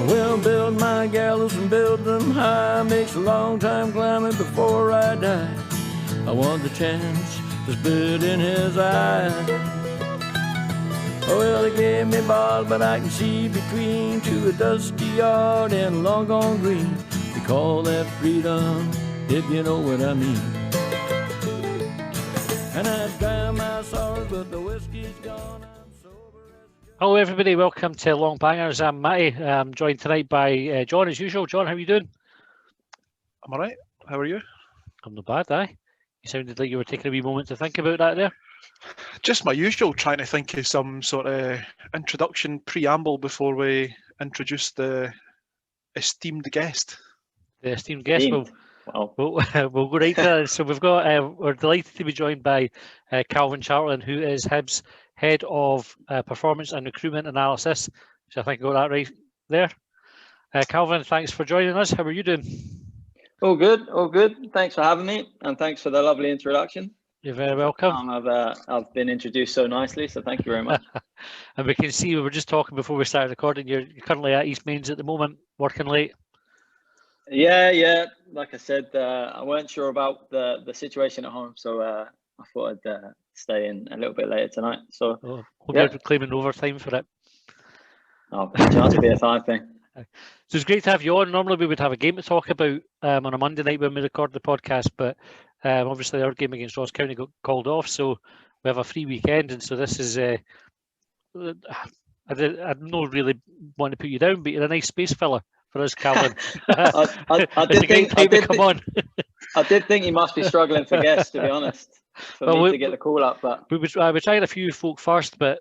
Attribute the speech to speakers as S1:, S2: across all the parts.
S1: Well, build my gallows and build them high. Makes a long time climbing before I die. I want the chance that's bit in his eye. Well, he gave me bars, but I can see between to a dusty yard and a long gone green. They call that freedom, if you know what I mean. And I drown my sorrows, but the whiskey's gone. I'm sober as...
S2: Hello everybody, welcome to Longbangers. I'm Matty. I'm joined tonight by John as usual. John, how are you doing?
S3: I'm alright. How are you?
S2: I'm not bad, aye. You sounded like you were taking a wee moment to think about that there.
S3: Just my usual, trying to think of some sort of introduction preamble before we introduce the esteemed guest.
S2: The esteemed guest. We'll go right to that. So we've got, we're delighted to be joined by Calvin Charlton, who is Hibs Head of Performance and Recruitment Analysis. So I think I got that right there. Calvin, thanks for joining us. How are you doing?
S4: All good, all good. Thanks for having me, and thanks for the lovely introduction.
S2: You're very welcome.
S4: I've been introduced so nicely, so thank you very much.
S2: And we can see, we were just talking before we started recording, you're currently at East Mains at the moment, working late.
S4: Yeah. Like I said, I weren't sure about the situation at home, so I thought I'd stay in a little bit later tonight. So
S2: hope you're claiming overtime for it.
S4: Oh, chance to be a fine thing.
S2: So it's great to have you on. Normally we would have a game to talk about on a Monday night when we record the podcast, but obviously our game against Ross County got called off, so we have a free weekend, and so this is I don't really want to put you down, but you're a nice space filler for us, Calvin.
S4: I did think you must be struggling for guests, to be honest, for me to get the call up. But
S2: I was trying a few folk first, but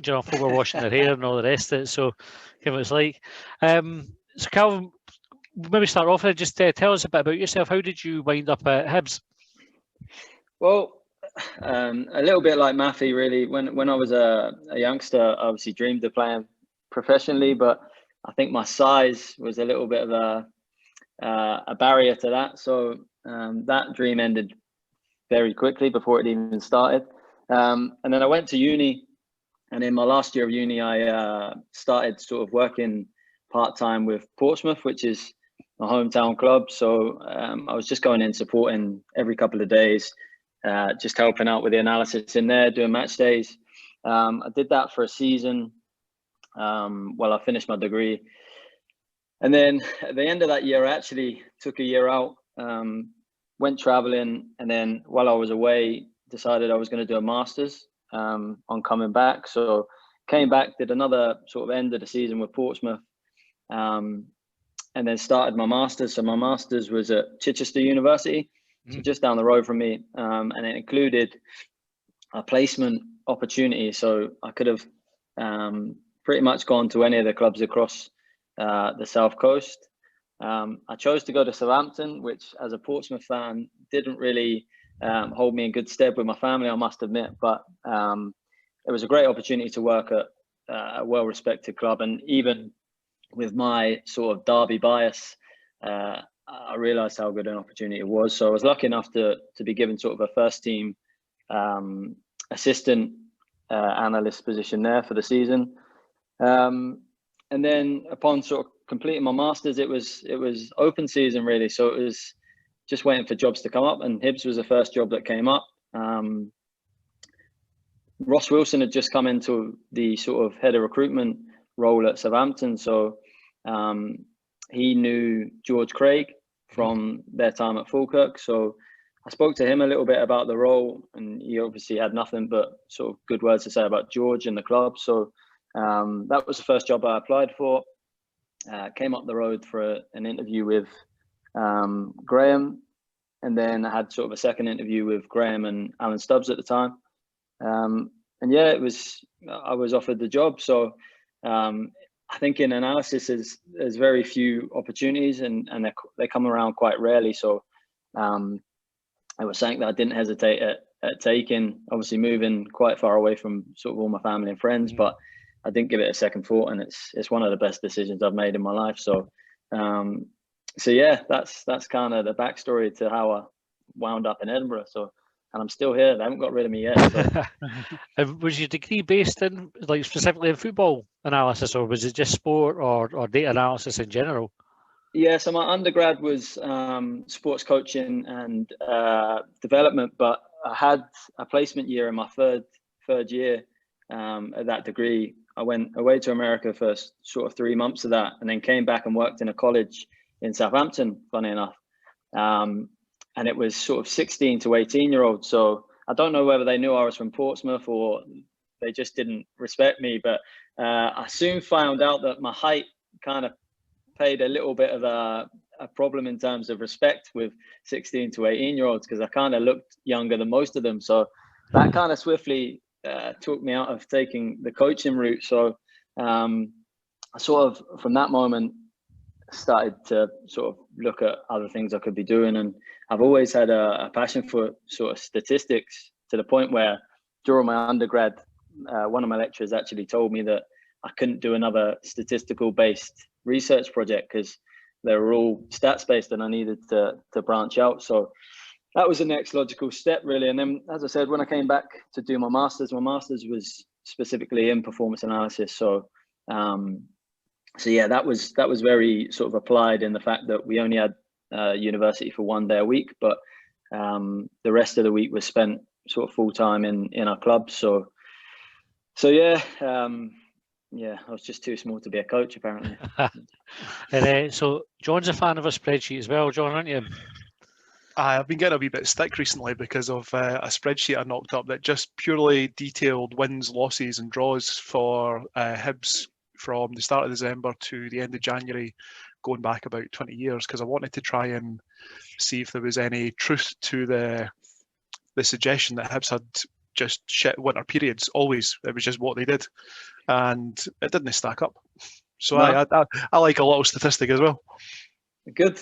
S2: you know, folk were washing their hair and all the rest of it, so give it a like. So Calvin, maybe start off and just tell us a bit about yourself. How did you wind up at Hibs?
S4: Well, a little bit like Matthew, really. When I was a youngster, I obviously dreamed of playing professionally, but I think my size was a little bit of a barrier to that. So that dream ended very quickly before it even started. And then I went to uni, and in my last year of uni, I started sort of working part-time with Portsmouth, which is my hometown club. So I was just going in, supporting every couple of days, just helping out with the analysis in there, doing match days. I did that for a season while I finished my degree. And then at the end of that year, I actually took a year out, went traveling, and then while I was away, decided I was going to do a master's on coming back. So came back, did another sort of end of the season with Portsmouth, and then started my master's. So my master's was at Chichester University, so just down the road from me, and it included a placement opportunity. So I could have pretty much gone to any of the clubs across the South Coast. I chose to go to Southampton, which as a Portsmouth fan didn't really hold me in good stead with my family, I must admit, but it was a great opportunity to work at a well-respected club. And even with my sort of Derby bias, I realised how good an opportunity it was. So I was lucky enough to be given sort of a first team assistant analyst position there for the season. And then upon sort of completing my master's, it was open season really. So it was just waiting for jobs to come up, and Hibs was the first job that came up. Ross Wilson had just come into the sort of head of recruitment role at Southampton. So he knew George Craig from their time at Falkirk. So I spoke to him a little bit about the role, and he obviously had nothing but sort of good words to say about George and the club. So that was the first job I applied for. Came up the road for an interview with Graham, and then I had sort of a second interview with Graham and Alan Stubbs at the time. And yeah, I was offered the job. So I think in analysis there's very few opportunities, and they come around quite rarely. So it was something that I didn't hesitate at taking, obviously moving quite far away from sort of all my family and friends, but I didn't give it a second thought, and it's one of the best decisions I've made in my life. So so yeah, that's kind of the backstory to how I wound up in Edinburgh. So and I'm still here. They haven't got rid of me yet. So.
S2: Was your degree based in, like, specifically in football analysis, or was it just sport or data analysis in general?
S4: Yeah, so my undergrad was sports coaching and development, but I had a placement year in my third year at that degree. I went away to America for sort of 3 months of that, and then came back and worked in a college in Southampton, funny enough. And it was sort of 16 to 18-year-olds. So I don't know whether they knew I was from Portsmouth or they just didn't respect me. But I soon found out that my height kind of played a little bit of a problem in terms of respect with 16 to 18-year-olds, because I kind of looked younger than most of them. So that kind of swiftly took me out of taking the coaching route. So I sort of, from that moment, started to sort of look at other things I could be doing. And I've always had a passion for sort of statistics, to the point where during my undergrad, one of my lecturers actually told me that I couldn't do another statistical based research project because they were all stats based, and I needed to branch out. So that was the next logical step, really. And then, as I said, when I came back to do my master's was specifically in performance analysis. So yeah, that was very sort of applied in the fact that we only had university for 1 day a week, but the rest of the week was spent sort of full time in our club. So yeah, I was just too small to be a coach, apparently.
S2: And so John's a fan of a spreadsheet as well, John, aren't you?
S3: I've been getting a wee bit stick recently because of a spreadsheet I knocked up that just purely detailed wins, losses and draws for Hibs from the start of December to the end of January, going back about 20 years, because I wanted to try and see if there was any truth to the suggestion that Hibs had just shit winter periods always. It was just what they did, and it didn't stack up. So no. I like a little statistic as well.
S4: Good.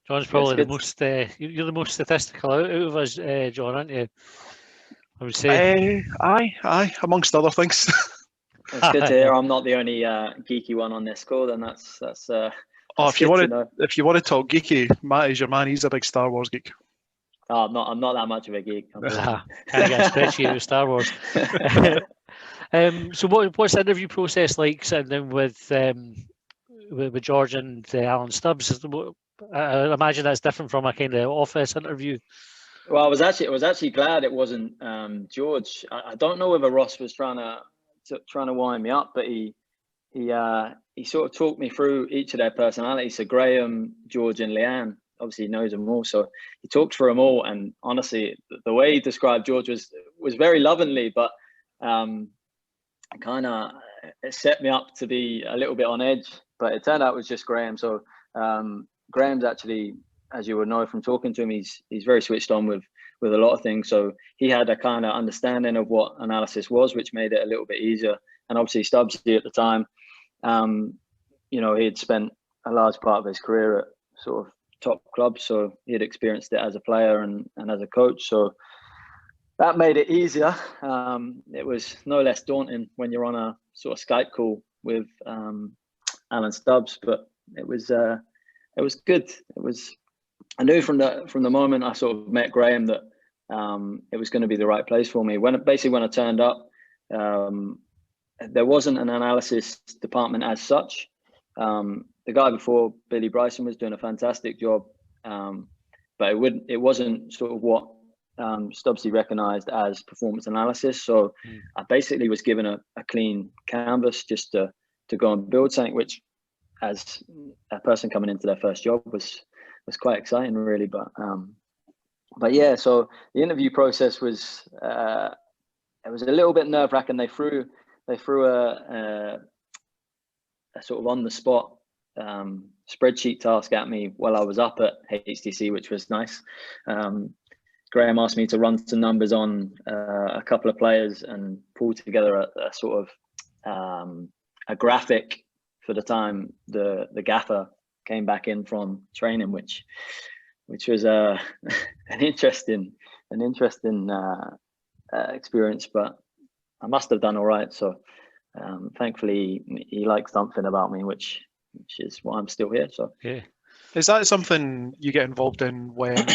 S2: John's probably the most you're the most statistical out of us, John, aren't you? I would say.
S3: Aye, amongst other things.
S4: It's good to hear I'm not the only geeky one on this call. Then that's
S3: if you want to talk geeky, Matt is your man. He's a big Star Wars geek.
S4: Oh, I'm not that much of a geek.
S2: Can't get a spreadsheet with Star Wars. So what's the interview process like, sitting down with George and Alan Stubbs? I imagine that's different from a kind of office interview.
S4: Well, I was actually glad it wasn't George. I don't know whether Ross was trying to wind me up, but he sort of talked me through each of their personalities. So Graham, George, and Leanne. Obviously, he knows them all, so he talked through them all. And honestly, the way he described George was very lovingly, but kind of it set me up to be a little bit on edge. But it turned out it was just Graham. So Graham's actually, as you would know from talking to him, he's very switched on with a lot of things. So he had a kind of understanding of what analysis was, which made it a little bit easier. And obviously Stubbsy at the time, he had spent a large part of his career at sort of top clubs, so he had experienced it as a player and as a coach. So that made it easier. It was no less daunting when you're on a sort of Skype call with Alan Stubbs, but it was good. I knew from the moment I sort of met Graham that it was going to be the right place for me. When I turned up, there wasn't an analysis department as such. The guy before, Billy Bryson, was doing a fantastic job, but it wasn't sort of what Stubbsy recognised as performance analysis. So I basically was given a clean canvas just to go and build something, which, as a person coming into their first job, was quite exciting, really. But yeah, so the interview process was it was a little bit nerve-wracking. They threw a sort of on the spot spreadsheet task at me while I was up at HTC, which was nice. Graham asked me to run some numbers on a couple of players and pull together a sort of a graphic for the time the gaffer came back in from training, which was an interesting experience, but I must have done all right. So thankfully he liked something about me, which is why I'm still here. So
S2: yeah.
S3: Is that something you get involved in when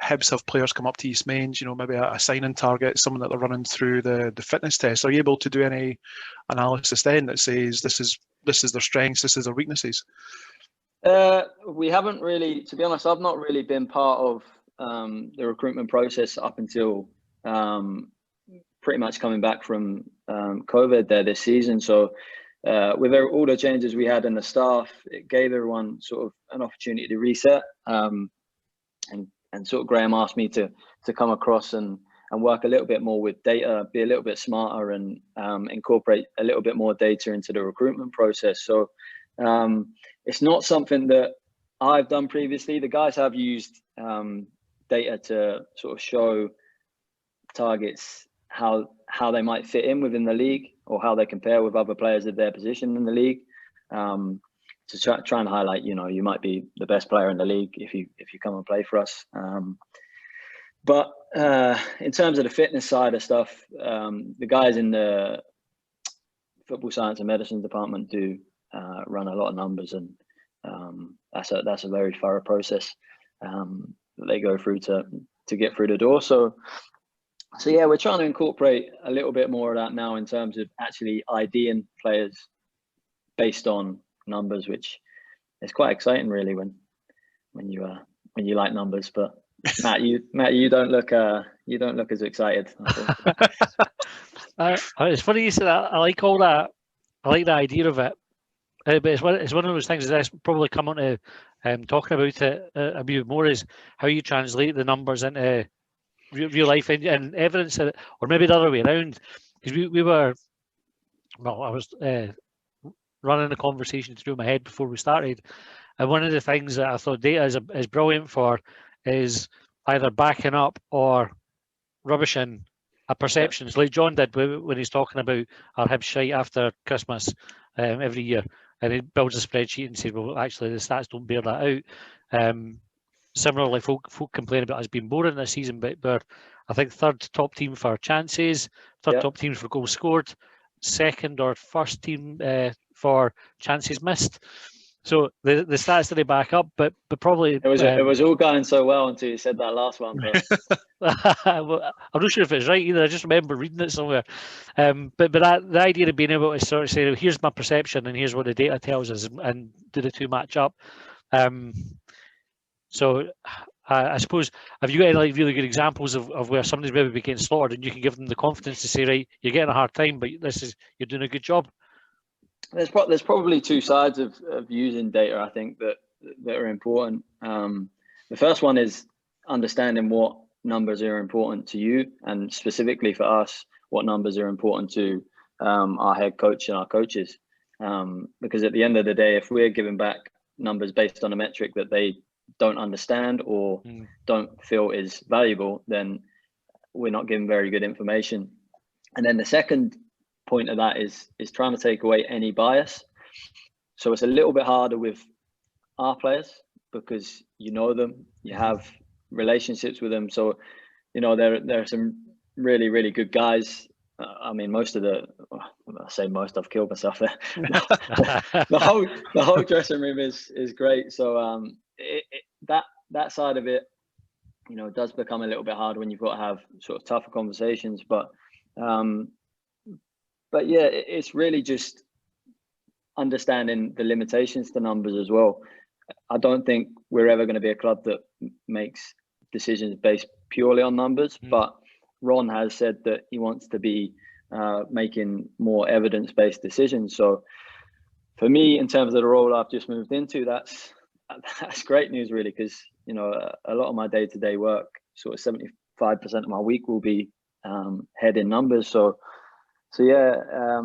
S3: Hibs have players come up to East Mains, maybe a signing target, someone that they're running through the fitness test? Are you able to do any analysis then that says this is their strengths, this is their weaknesses?
S4: We haven't really, to be honest, I've not really been part of the recruitment process up until pretty much coming back from COVID there this season. So with all the changes we had in the staff, it gave everyone sort of an opportunity to reset. And sort of Graham asked me to come across and work a little bit more with data, be a little bit smarter, and incorporate a little bit more data into the recruitment process. So it's not something that I've done previously. The guys have used data to sort of show targets how they might fit in within the league, or how they compare with other players of their position in the league. To try and highlight, you might be the best player in the league if you come and play for us. But in terms of the fitness side of stuff, the guys in the football science and medicine department do run a lot of numbers, and that's a very thorough process that they go through to get through the door. So yeah, we're trying to incorporate a little bit more of that now in terms of actually IDing players based on numbers, which is quite exciting really when you like numbers. But Matt, you don't look as excited.
S2: It's funny you say that. I like all that. I like the idea of it. But it's one of those things that's probably come on to talking about it a bit more, is how you translate the numbers into real life and evidence of it, or maybe the other way around. Because I was running a conversation through my head before we started, and one of the things that I thought data is brilliant for is either backing up or rubbishing a perception. It's like John did when he's talking about our Hibs shite after Christmas every year, and he builds a spreadsheet and says, well, actually the stats don't bear that out. Similarly, folk complain about us being boring this season, but we're, I think, third top team for chances, third top team for goals scored, second or first team for chances missed. So the stats that they back up, but probably
S4: it was all going so well until you said that last one.
S2: Well, I'm not sure if it's right either. I just remember reading it somewhere. But the idea of being able to sort of say, here's my perception and here's what the data tells us, and do the two match up. So I suppose, have you got any really good examples of where somebody's maybe been getting slaughtered and you can give them the confidence to say, right, you're getting a hard time, but you're doing a good job?
S4: There's probably two sides of using data, I think, that are important. The first one is understanding what numbers are important to you, and specifically for us, what numbers are important to our head coach and our coaches. Because at the end of the day, if we're giving back numbers based on a metric that they don't understand or don't feel is valuable, then we're not giving very good information. And then the second point of that is trying to take away any bias. So it's a little bit harder with our players because you know them, you have relationships with them. So there are some really, really good guys. I mean, I've killed myself there. the whole dressing room is great. So that side of it, does become a little bit hard when you've got to have sort of tougher conversations. But yeah, it's really just understanding the limitations to numbers as well. I don't think we're ever going to be a club that makes decisions based purely on numbers, but Ron has said that he wants to be making more evidence-based decisions. So for me, in terms of the role I've just moved into, that's great news, really, because a lot of my day-to-day work, sort of 75% of my week, will be head in numbers. So yeah,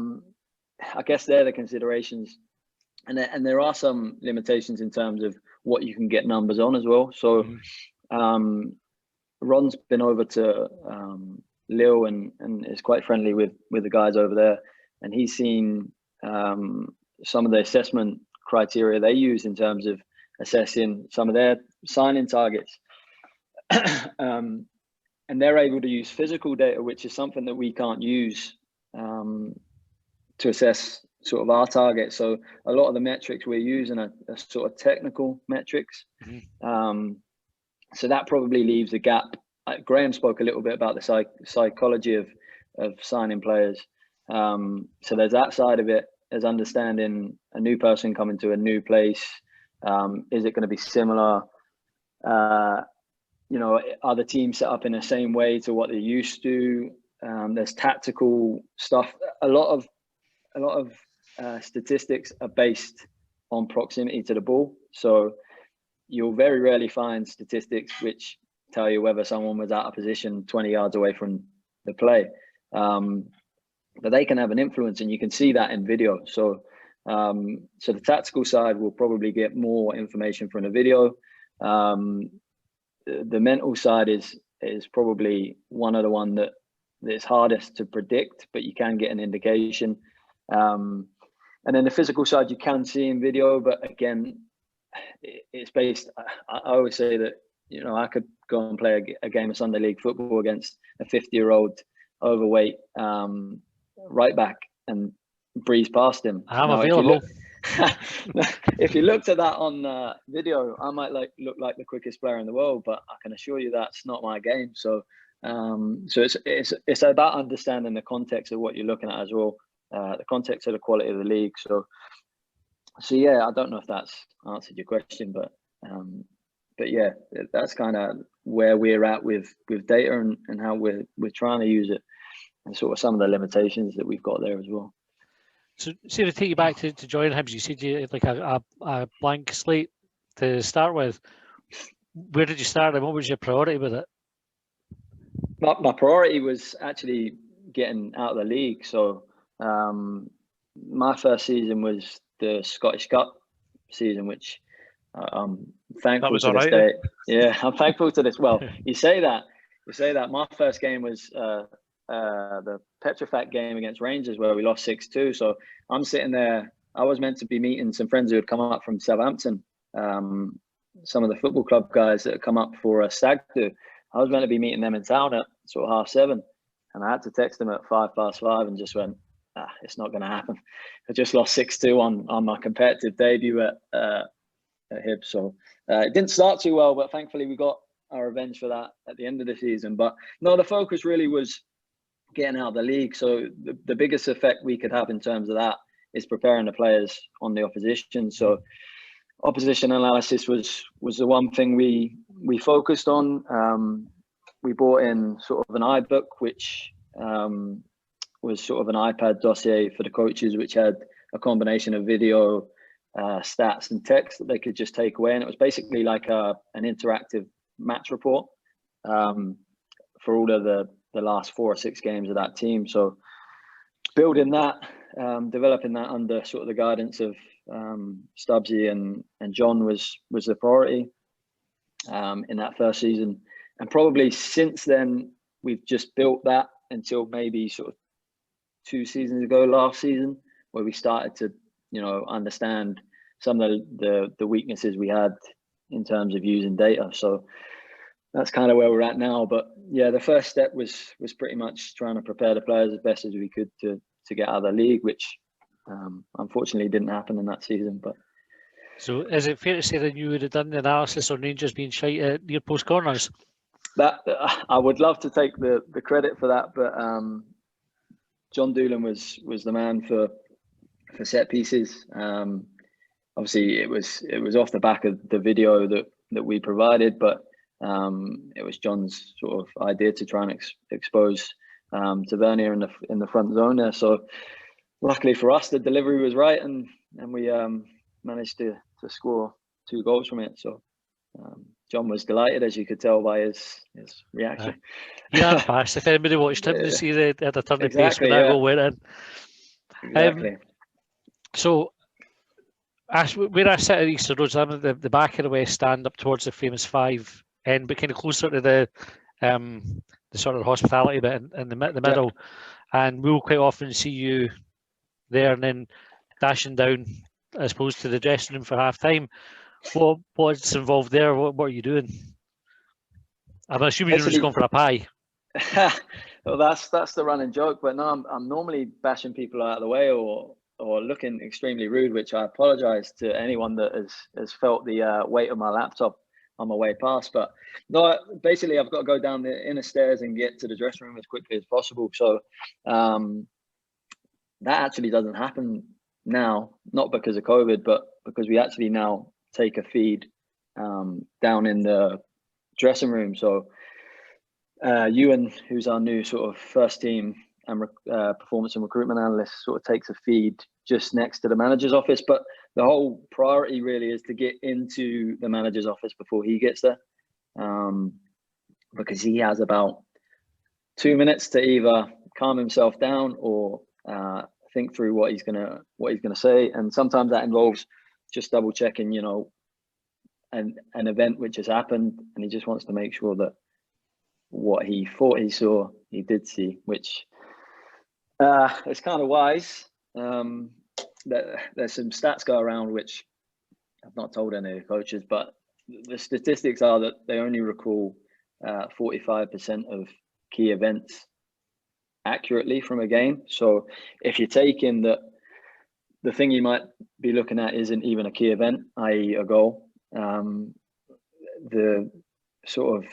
S4: I guess they're the considerations, and there are some limitations in terms of what you can get numbers on as well. So Ron's been over to Lille and is quite friendly with the guys over there, and he's seen some of the assessment criteria they use in terms of assessing some of their signing targets. And they're able to use physical data, which is something that we can't use to assess sort of our target. So a lot of the metrics we're using are sort of technical metrics. So that probably leaves a gap. Graham spoke a little bit about the psychology of signing players. So there's that side of it, as understanding a new person coming to a new place. Is it going to be similar? You know, are the teams set up in the same way to what they're used to? There's tactical stuff. A lot of statistics are based on proximity to the ball. So you'll very rarely find statistics which tell you whether someone was out of position 20 yards away from the play. But they can have an influence, and you can see that in video. So so the tactical side will probably get more information from the video. The mental side is probably one of the one that is hardest to predict, but you can get an indication. And then the physical side you can see in video, but again, it's based. I always say that, you know, I could go and play a game of Sunday League football against a 50-year-old overweight right back and breeze past him.
S2: I'm available.
S4: If you looked at that on video, I might look like the quickest player in the world, but I can assure you that's not my game. So so it's about understanding the context of what you're looking at as well, the context of the quality of the league. So yeah, I don't know if that's answered your question, but yeah, that's kind of where we're at with data and how we're trying to use it, and sort of some of the limitations that we've got there as well.
S2: So, see, to take you back to join Hibs, you said you had like a blank slate to start with. Where did you start, and what was your priority with it?
S4: My priority was actually getting out of the league. So my first season was the Scottish Cup season, which I'm thankful to this day. Yeah, I'm thankful to this. Well, you say that. My first game was the Petrofac game against Rangers, where we lost 6-2. So I'm sitting there. I was meant to be meeting some friends who had come up from Southampton, some of the football club guys that had come up for a stag do. I was meant to be meeting them in town at sort of 7:30, and I had to text them at 5:05 and just went, it's not going to happen. I just lost 6-2 on my competitive debut at Hibs. So it didn't start too well, but thankfully we got our revenge for that at the end of the season. But no, the focus really was getting out of the league. So the biggest effect we could have in terms of that is preparing the players on the opposition. So opposition analysis was the one thing we focused on. We brought in sort of an iBook, which was sort of an iPad dossier for the coaches, which had a combination of video, stats and text that they could just take away. And it was basically like an interactive match report for all of the last 4 or 6 games of that team. So building that, developing that under sort of the guidance of Stubbsy and John was the priority in that first season. And probably since then, we've just built that until maybe sort of 2 seasons ago, last season, where we started to, you know, understand some of the weaknesses we had in terms of using data. So that's kind of where we're at now. But yeah, the first step was pretty much trying to prepare the players as best as we could to get out of the league, which unfortunately didn't happen in that season. But
S2: so is it fair to say that you would have done the analysis on Rangers being shite at near post corners?
S4: That I would love to take the credit for that, but John Doolan was the man for set pieces. Obviously, it was off the back of the video that we provided, but it was John's sort of idea to try and expose Tavernier in the front zone there. So luckily for us, the delivery was right, and we managed to score 2 goals from it. So John was delighted, as you could tell by his reaction.
S2: Yeah, fast. If anybody watched him, to see they had a turn of pace when that goal went in.
S4: Exactly.
S2: So where I sit at Easter Road, I'm at the back of the West Stand up towards the famous 5 end, but kind of closer to the sort of hospitality bit in the middle. And we'll quite often see you there and then dashing down, I suppose, to the dressing room for half time. What's involved there? What are you doing? I'm assuming you're just going for a pie.
S4: Well, that's the running joke. But no, I'm normally bashing people out of the way or looking extremely rude, which I apologise to anyone that has felt the weight of my laptop on my way past. But no, basically I've got to go down the inner stairs and get to the dressing room as quickly as possible. So that actually doesn't happen now, not because of COVID, but because we actually now take a feed down in the dressing room. So Ewan, who's our new sort of first team and performance and recruitment analyst, sort of takes a feed just next to the manager's office. But the whole priority really is to get into the manager's office before he gets there, because he has about 2 minutes to either calm himself down or think through what he's gonna say. And sometimes that involves just double checking, you know, an event which has happened, and he just wants to make sure that what he thought he saw, he did see, which is kind of wise. There's some stats go around which I've not told any of the coaches, but the statistics are that they only recall 45% of key events accurately from a game. So if you take in that the thing you might be looking at isn't even a key event, i.e. a goal, the sort of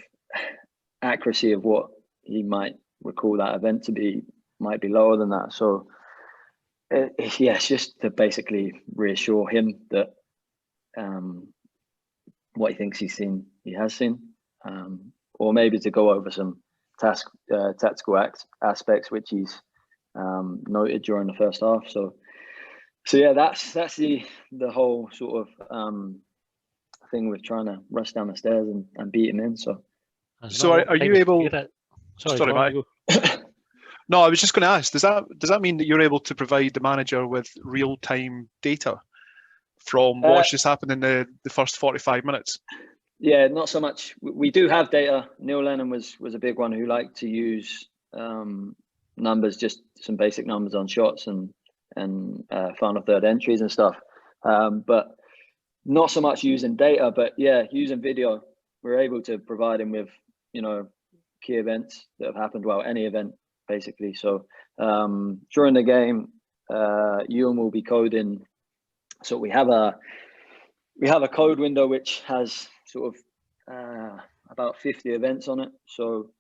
S4: accuracy of what he might recall that event to be might be lower than that. So it's just to basically reassure him that what he thinks he's seen, he has seen, or maybe to go over some tactical aspects which he's noted during the first half. So yeah, that's the whole sort of thing with trying to rush down the stairs and beat him in. So
S3: are you able?
S2: Sorry,
S3: Matt. No, I was just going to ask. Does that mean that you're able to provide the manager with real-time data from what's just happened in the first 45 minutes?
S4: Yeah, not so much. We do have data. Neil Lennon was a big one who liked to use numbers, just some basic numbers on shots and final third entries and stuff. But not so much using data, but yeah, using video. We're able to provide him with, you know, key events that have happened, well, any event basically. So during the game, Ewan will be coding. So we have a code window which has sort of about 50 events on it. So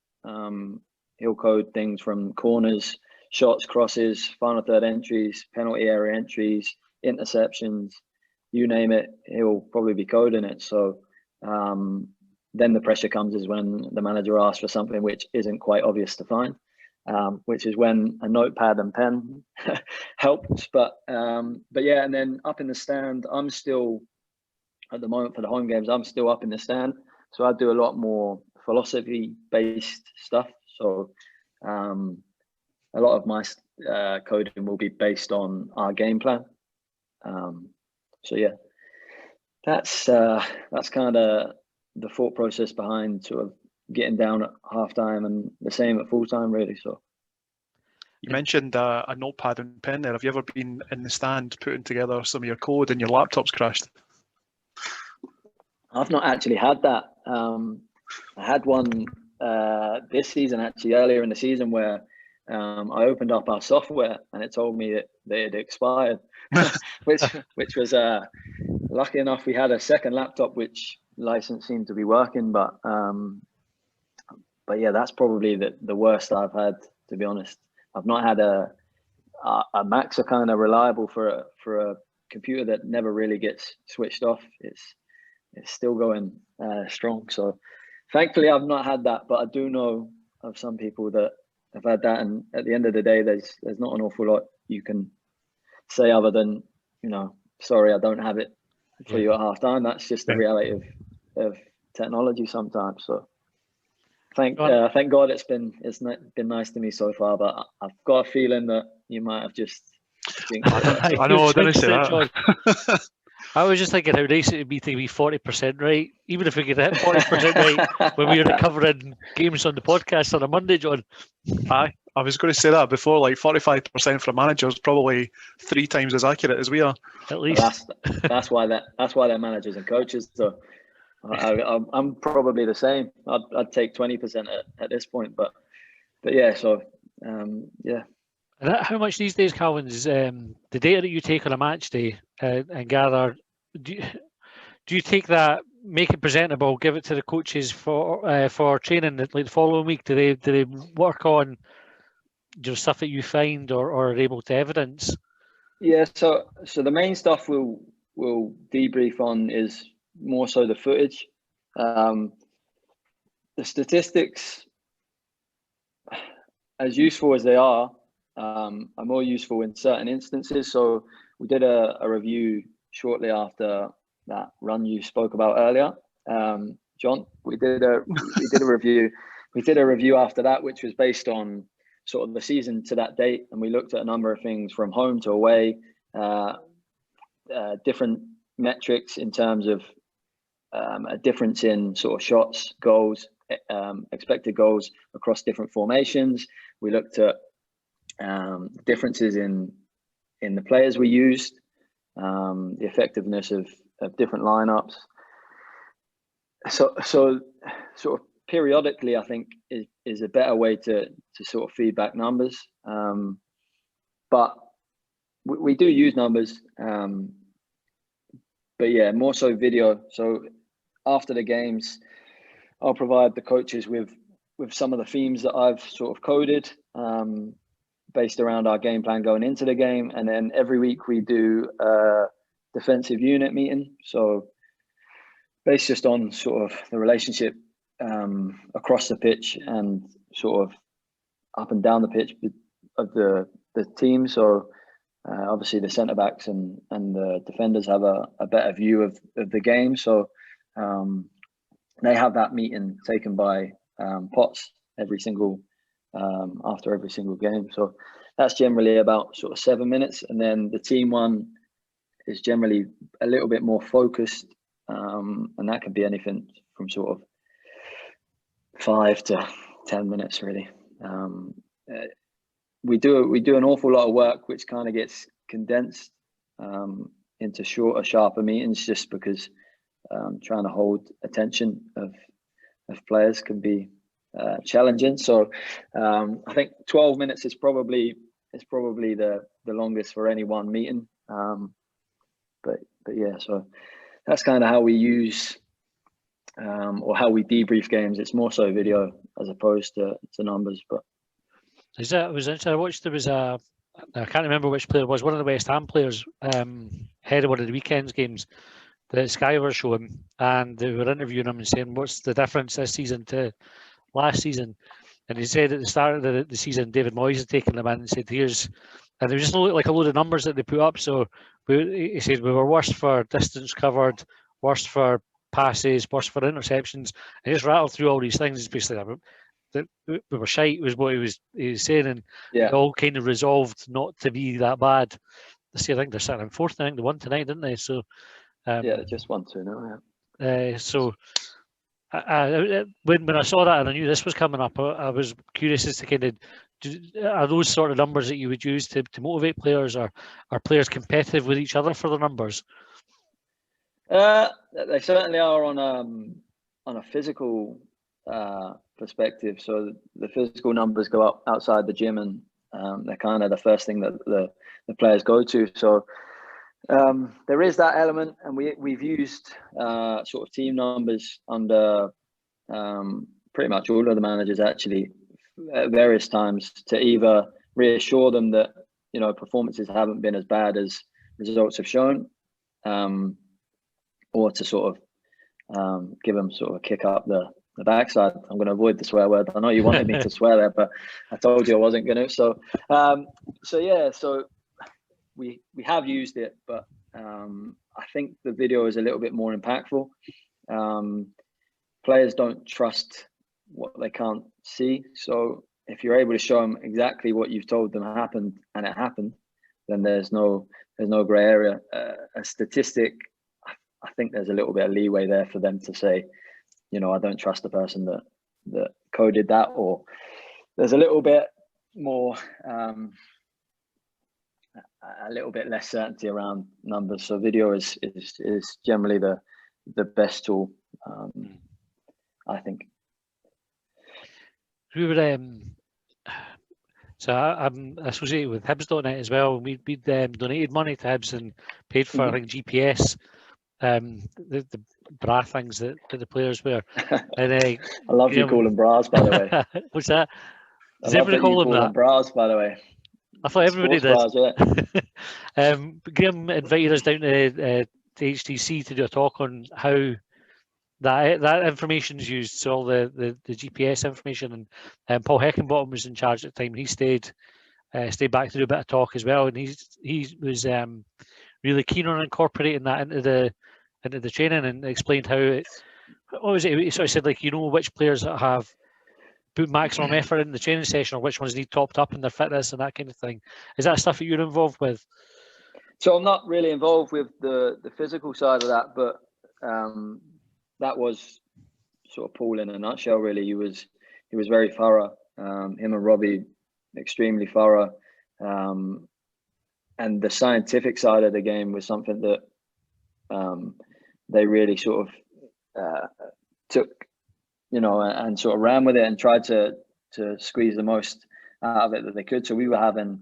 S4: he'll code things from corners, shots, crosses, final third entries, penalty area entries, interceptions, you name it, he'll probably be coding it. So then the pressure comes is when the manager asks for something which isn't quite obvious to find, which is when a notepad and pen helps. But yeah, and then up in the stand, I'm still, at the moment for the home games, I'm still up in the stand. So I do a lot more philosophy-based stuff. So a lot of my coding will be based on our game plan. So yeah, that's kind of the thought process behind sort of getting down at halftime and the same at full time, really. So
S3: you mentioned a notepad and pen there. Have you ever been in the stand putting together some of your code and your laptop's crashed?
S4: I've not actually had that. I had one this season, actually earlier in the season, where I opened up our software and it told me that it had expired, which was lucky enough we had a second laptop which license seemed to be working, but yeah, that's probably the worst I've had, to be honest. I've not had a Macs are kind of reliable for a computer that never really gets switched off. It's still going strong. So thankfully I've not had that, but I do know of some people that have had that, and at the end of the day there's not an awful lot you can say other than, you know, sorry, I don't have it for you at half time. That's just the reality of technology sometimes. So thank God it's been nice to me so far, but I've got a feeling that you might have just
S3: I know, didn't say that.
S2: I was just thinking how nice it would be to be 40% right, even if we could hit 40% right when we were covering games on the podcast on a Monday, John.
S3: I was going to say that before, like 45% for a manager is probably 3 times as accurate as we are.
S2: At least.
S4: That's why they're managers and coaches. So I'm probably the same. I'd take 20% at this point, but yeah. So yeah.
S2: And how much these days, Calvin, is the data that you take on a match day and gather? Do you take that make it presentable, give it to the coaches for training like the following week? Do they work on stuff that you find or are able to evidence?
S4: Yeah, so the main stuff we'll debrief on is more so the footage. The statistics, as useful as they are more useful in certain instances. So we did a review shortly after that run you spoke about earlier, John. We did a review. We did a review after that, which was based on sort of the season to that date, and we looked at a number of things from home to away, different metrics in terms of a difference in sort of shots, goals, expected goals across different formations. We looked at differences in the players we used, the effectiveness of different lineups. So sort of periodically, I think is a better way to sort of feedback numbers. But we do use numbers, but yeah, more so video. So after the games, I'll provide the coaches with some of the themes that I've sort of coded, based around our game plan going into the game. And then every week we do a defensive unit meeting. So based just on sort of the relationship across the pitch and sort of up and down the pitch of the team. So obviously the centre backs and the defenders have a better view of the game. So they have that meeting taken by Potts every single after every single game. So that's generally about sort of 7 minutes, and then the team one is generally a little bit more focused, and that can be anything from sort of 5 to 10 minutes really. We do an awful lot of work which kind of gets condensed into shorter, sharper meetings, just because trying to hold attention of players can be challenging. So I think 12 minutes is probably the longest for any one meeting. But yeah, so that's kind of how we use or how we debrief games. It's more so video as opposed to numbers. But
S2: it was interesting. I watched, there was I can't remember which player it was, one of the West Ham players, head of one of the weekend's games that Sky were showing, and they were interviewing him and saying, what's the difference this season to last season? And he said at the start of the season, David Moyes had taken them in and said, here's, and they just looked like a load of numbers that they put up. So he said we were worst for distance covered, worst for passes, worst for interceptions, and just rattled through all these things. It's basically that we were shite was what he was saying, and
S4: yeah,
S2: it all kind of resolved not to be that bad. This year, I think they're sitting in fourth. I think they won tonight, didn't they? So
S4: yeah, just 1-2 now. Yeah.
S2: So when I saw that and I knew this was coming up, I was curious as to kind of, are those sort of numbers that you would use to motivate players, or are players competitive with each other for the numbers?
S4: They certainly are on a physical perspective. So the physical numbers go up outside the gym, and they're kind of the first thing that the players go to. So there is that element, and we've used sort of team numbers under pretty much all of the managers actually at various times, to either reassure them that performances haven't been as bad as results have shown, or to sort of give them sort of a kick up the backside. I'm going to avoid the swear word. I know you wanted me to swear there, but I told you I wasn't going to. So yeah, so we have used it, but I think the video is a little bit more impactful. Players don't trust what they can't see. So if you're able to show them exactly what you've told them happened, and it happened, then there's no gray area. A statistic, I think there's a little bit of leeway there for them to say, I don't trust the person that coded that, or there's a little bit more, a little bit less certainty around numbers. So video is generally the best tool, I think.
S2: We were so I'm associated with Hibs.net as well. We'd donated money to Hibs and paid for I think GPS. The bra things that the players wear. And
S4: I love you calling bras, by the way.
S2: What's that?
S4: Does everybody call them bras, by the way?
S2: I thought everybody did.
S4: Bras, yeah.
S2: Graham invited us down to HTC to do a talk on how that information is used. So all the GPS information, and Paul Heckenbottom was in charge at the time. He stayed back to do a bit of talk as well, and he was really keen on incorporating that into the training, and explained how it. What was it? He sort of said, like, which players that have put maximum effort in the training session, or which ones need topped up in their fitness and that kind of thing. Is that stuff that you're involved with?
S4: So I'm not really involved with the physical side of that, but that was sort of Paul in a nutshell. Really, he was very thorough. Him and Robbie, extremely thorough, and the scientific side of the game was something that they really sort of took, and sort of ran with it and tried to squeeze the most out of it that they could. So we were having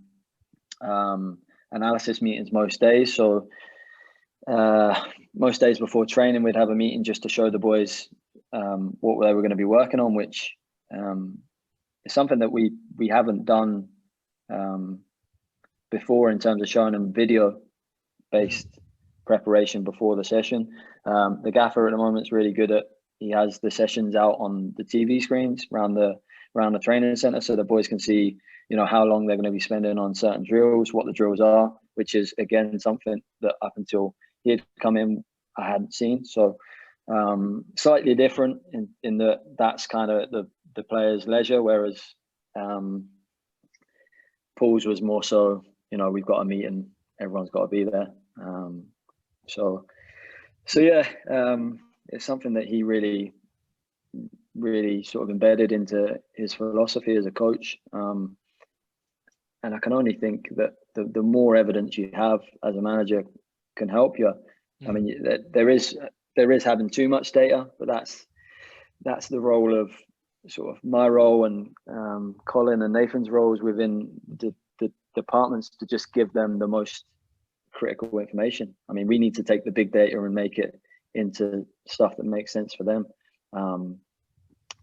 S4: analysis meetings most days. So most days before training, we'd have a meeting just to show the boys what they were going to be working on, which is something that we haven't done before in terms of showing them video-based preparation before the session. The gaffer at the moment is really good at. He has the sessions out on the TV screens around the training center, so the boys can see, how long they're going to be spending on certain drills, what the drills are, which is again something that up until he had come in I hadn't seen. So slightly different in that that's kind of the player's leisure, whereas Paul's was more so, we've got a meeting, everyone's got to be there. So yeah. It's something that he really, really sort of embedded into his philosophy as a coach. And I can only think that the more evidence you have as a manager can help you. I mean, there is having too much data, but that's the role of sort of my role and Colin and Nathan's roles within the departments, to just give them the most critical information. I mean, we need to take the big data and make it into stuff that makes sense for them.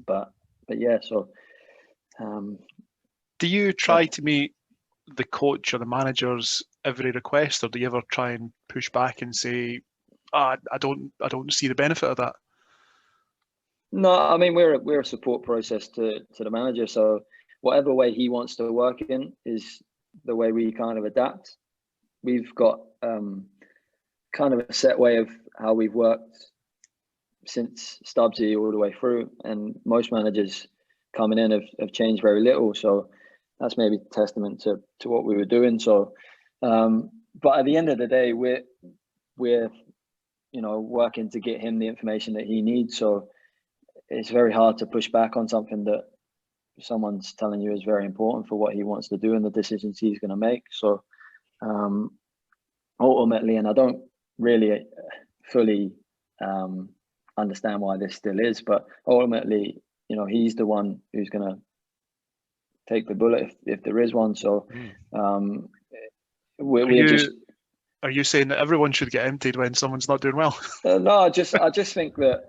S4: But yeah, so do
S3: you try to meet the coach or the managers every request, or do you ever try and push back and say, I don't see the benefit of that?
S4: No, I mean, we're a support process to the manager, so whatever way he wants to work in is the way we kind of adapt. We've got kind of a set way of how we've worked since Stubbsy all the way through, and most managers coming in have changed very little. So that's maybe testament to what we were doing. So, but at the end of the day, we're working to get him the information that he needs. So it's very hard to push back on something that someone's telling you is very important for what he wants to do and the decisions he's going to make. So ultimately, and I don't really fully understand why this still is, but ultimately, he's the one who's going to take the bullet if there is one. So
S3: are you saying that everyone should get emptied when someone's not doing well?
S4: No, I just think that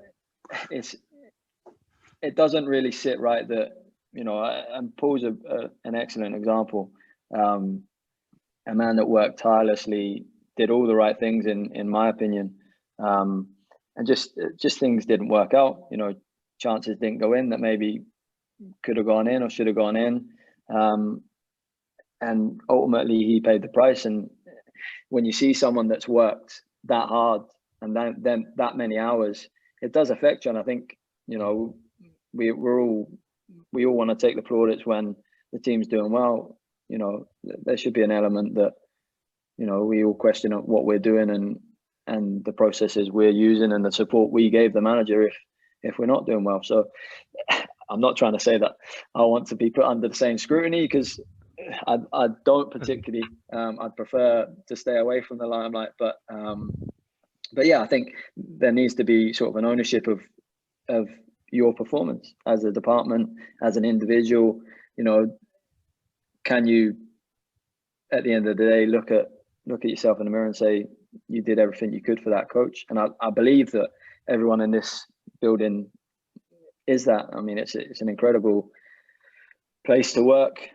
S4: it doesn't really sit right that, and Paul's an excellent example. A man that worked tirelessly, did all the right things in my opinion, and just things didn't work out. Chances didn't go in that maybe could have gone in or should have gone in, and ultimately he paid the price. And when you see someone that's worked that hard and then that many hours, it does affect you. And I think we all want to take the plaudits when the team's doing well. There should be an element that we all question what we're doing and the processes we're using and the support we gave the manager if we're not doing well. So I'm not trying to say that I want to be put under the same scrutiny, because I don't particularly. I'd prefer to stay away from the limelight. But yeah, I think there needs to be sort of an ownership of your performance as a department, as an individual. Can you, at the end of the day, look at yourself in the mirror and say you did everything you could for that coach? And I believe that everyone in this building is that. I mean, it's an incredible place to work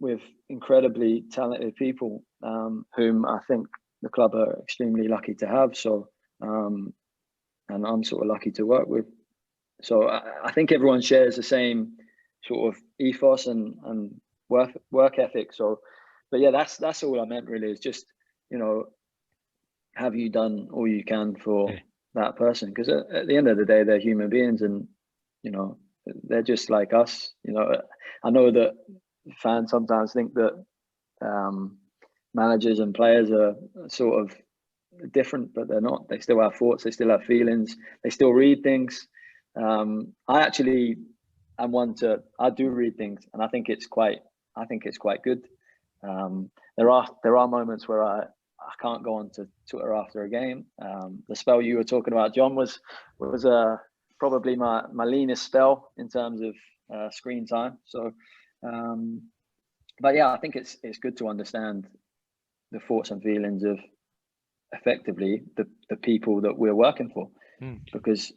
S4: with incredibly talented people, whom I think the club are extremely lucky to have. So, and I'm sort of lucky to work with. So I think everyone shares the same sort of ethos and work ethic. So, but yeah, that's all I meant really, is just, you know, have you done all you can for that person? Because at the end of the day, they're human beings, and you know, they're just like us. You know, I know that fans sometimes think that managers and players are sort of different, but they're not. They still have thoughts, they still have feelings, they still read things. I actually am one to, I do read things, and I think it's quite good. There are moments where I can't go on to Twitter after a game. The spell you were talking about, John, was probably my leanest spell in terms of screen time. So, but yeah, I think it's good to understand the thoughts and feelings of effectively the people that we're working for, because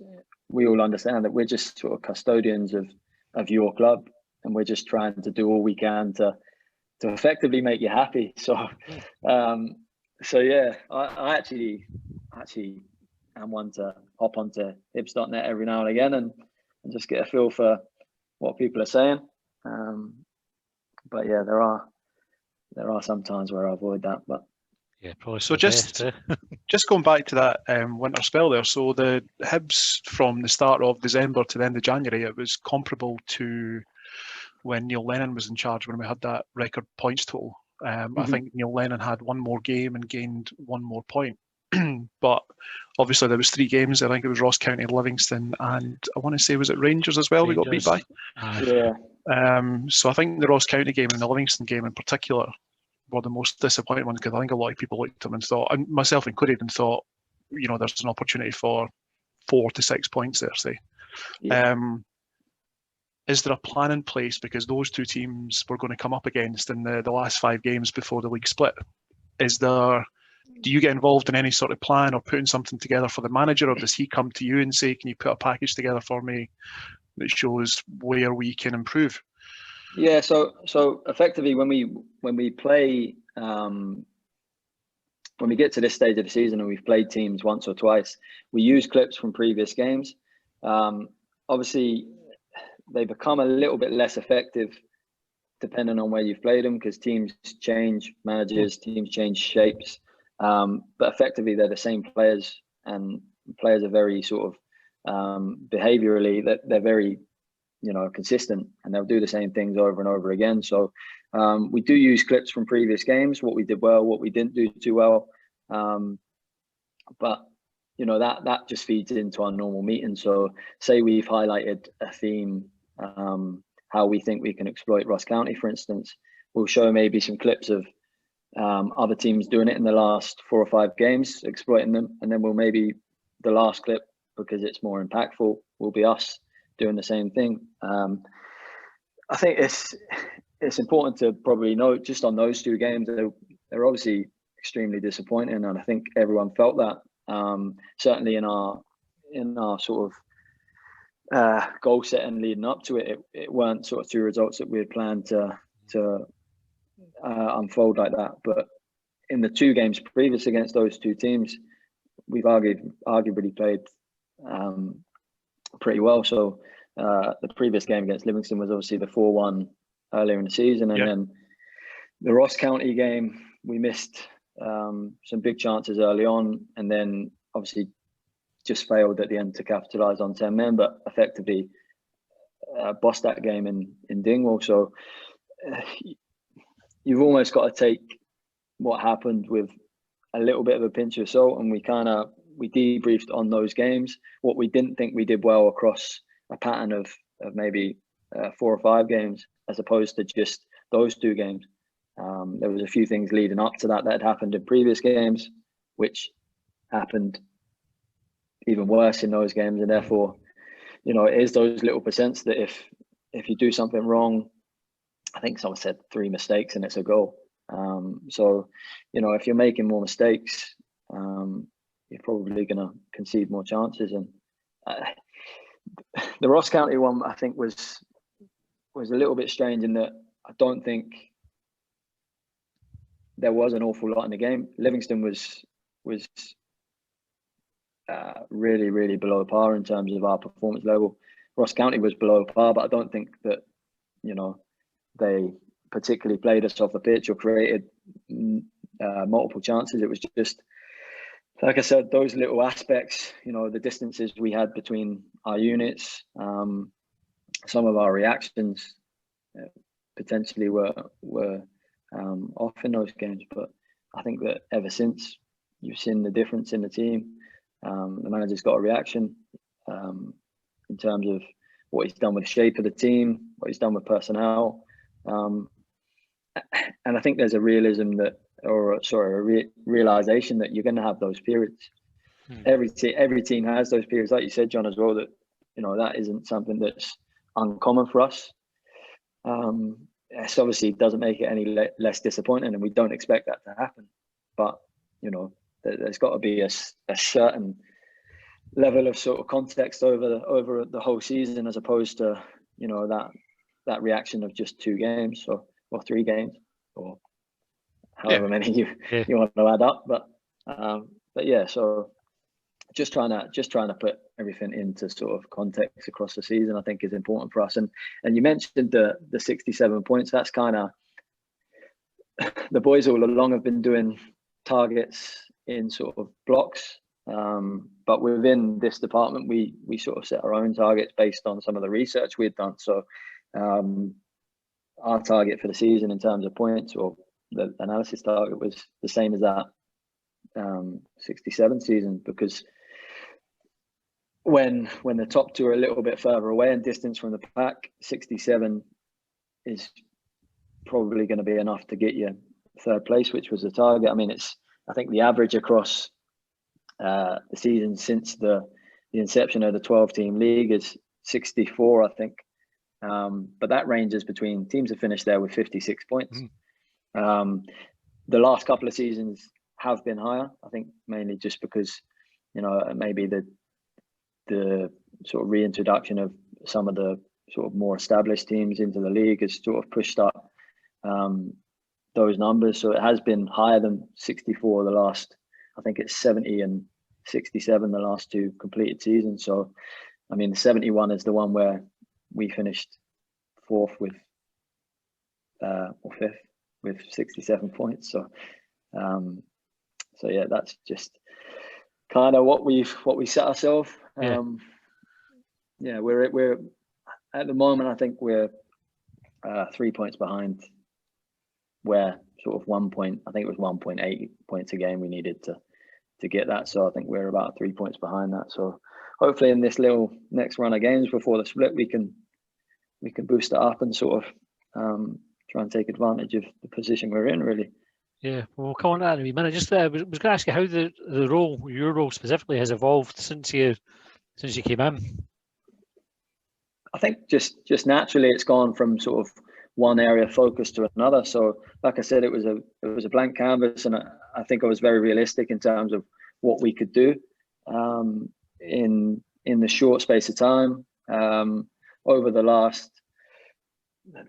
S4: we all understand that we're just sort of custodians of your club, and we're just trying to do all we can to effectively make you happy. So, so yeah, I actually am one to hop onto Hibs.net every now and again and just get a feel for what people are saying. But yeah, there are some times where I avoid that. But
S2: yeah, probably.
S3: So just going back to that winter spell there. So the Hibs from the start of December to the end of January, it was comparable to when Neil Lennon was in charge, when we had that record points total. I think Neil Lennon had one more game and gained one more point. But obviously there was 3 games. I think it was Ross County, Livingston, and I want to say, was it Rangers as well?
S2: Rangers.
S3: We got beat by.
S4: yeah.
S3: So I think the Ross County game and the Livingston game in particular were the most disappointing ones, because I think a lot of people looked at them and thought, and myself included, and thought, you know, there's an opportunity for 4 to 6 points there, say.
S4: Yeah.
S3: Is there a plan in place, because those 2 teams we're going to come up against in the last 5 games before the league split? Do you get involved in any sort of plan or putting something together for the manager, or does he come to you and say, can you put a package together for me that shows where we can improve?
S4: Yeah, so effectively, when we play, when we get to this stage of the season and we've played teams once or twice, we use clips from previous games. Obviously, they become a little bit less effective depending on where you've played them, because teams change managers, teams change shapes. But effectively, they're the same players, and players are very sort of behaviorally, that they're very, you know, consistent, and they'll do the same things over and over again. So we do use clips from previous games, what we did well, what we didn't do too well. But you know, that just feeds into our normal meeting. So say we've highlighted a theme, how we think we can exploit Ross County, for instance, we'll show maybe some clips of other teams doing it in the last 4 or 5 games, exploiting them, and then we'll maybe, the last clip, because it's more impactful, will be us doing the same thing. I think it's important to probably note, just on those 2 games, they're obviously extremely disappointing, and I think everyone felt that. Certainly in our sort of goal setting leading up to it, it weren't sort of 2 results that we had planned to unfold like that. But in the 2 games previous against those 2 teams, we've arguably played pretty well. So the previous game against Livingston was obviously the 4-1 earlier in the season, and then the Ross County game, we missed some big chances early on, and then obviously just failed at the end to capitalise on 10 men, but effectively bossed that game in Dingwall. So you've almost got to take what happened with a little bit of a pinch of salt, and we debriefed on those games, what we didn't think we did well across a pattern of maybe 4 or 5 games, as opposed to just those 2 games. There was a few things leading up to that had happened in previous games, which happened even worse in those games, and therefore, you know, it is those little percents that if you do something wrong, I think someone said 3 mistakes and it's a goal. So, you know, if you're making more mistakes, you're probably going to concede more chances. And the Ross County one, I think, was a little bit strange in that I don't think there was an awful lot in the game. Livingston was really, really below par in terms of our performance level. Ross County was below par, but I don't think that, you know, they particularly played us off the pitch or created multiple chances. It was just, like I said, those little aspects, you know, the distances we had between our units, some of our reactions potentially were off in those games. But I think that ever since, you've seen the difference in the team. The manager's got a reaction in terms of what he's done with the shape of the team, what he's done with personnel. And I think there's a realisation that you're going to have those periods. Every team has those periods, like you said, John, as well, that, you know, that isn't something that's uncommon for us. It obviously doesn't make it any less disappointing, and we don't expect that to happen. But, you know, there's got to be a certain level of sort of context over the whole season, as opposed to, you know, that reaction of just 2 games or 3 games or however many you want to add up. But yeah, so just trying to put everything into sort of context across the season, I think, is important for us. And you mentioned the 67 points. That's kind of, the boys all along have been doing targets in sort of blocks, but within this department, we sort of set our own targets based on some of the research we've done. So our target for the season in terms of points, or the analysis target, was the same as that 67 season, because when the top 2 are a little bit further away in distance from the pack, 67 is probably going to be enough to get you 3rd place, which was the target. I mean, I think the average across the season since the inception of the 12-team league is 64, I think. But that ranges between teams have finished there with 56 points. The last couple of seasons have been higher, I think, mainly just because, you know, maybe the sort of reintroduction of some of the sort of more established teams into the league has sort of pushed up those numbers. So it has been higher than 64 the last, I think it's 70 and 67 the last 2 completed seasons. So, I mean, the 71 is the one where we finished 4th with or 5th with 67 points. So yeah, that's just kind of what we set ourselves. Yeah, we're at the moment, I think we're 3 points behind where sort of 1 point, I think it was 1.8 points a game we needed to get that. So I think we're about 3 points behind that. So hopefully in this little next run of games before the split, we can boost it up and sort of try and take advantage of the position we're in, really.
S2: Yeah, well, we'll come on to that in a minute. Just was going to ask you how your role specifically has evolved since you came in.
S4: I think just naturally it's gone from sort of one area of focus to another. So like I said, it was a blank canvas, and I think I was very realistic in terms of what we could do in the short space of time. Over the last,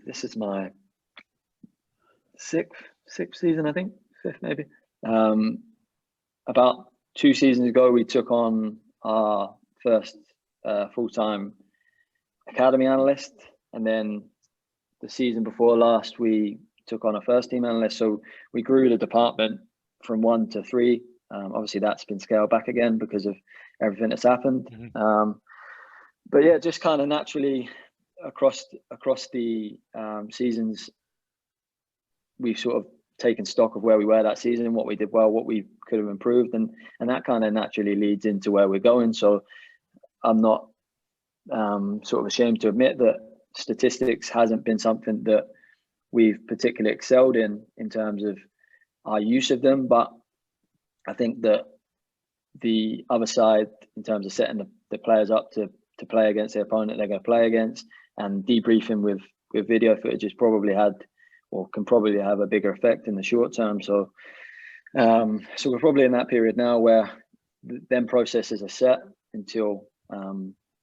S4: this is my sixth season, I think, 5th maybe. About 2 seasons ago, we took on our first full-time academy analyst, and then the season before last, we took on a first-team analyst. So we grew the department from 1 to 3. Obviously, that's been scaled back again because of everything that's happened. But yeah, just kind of naturally across the seasons, we've sort of taken stock of where we were that season, what we did well, what we could have improved, and that kind of naturally leads into where we're going. So I'm not sort of ashamed to admit that statistics hasn't been something that we've particularly excelled in terms of our use of them, but I think that the other side, in terms of setting the players up to play against the opponent they're going to play against, and debriefing with video footage, has probably had, or can probably have, a bigger effect in the short term. So we're probably in that period now where them processes are set until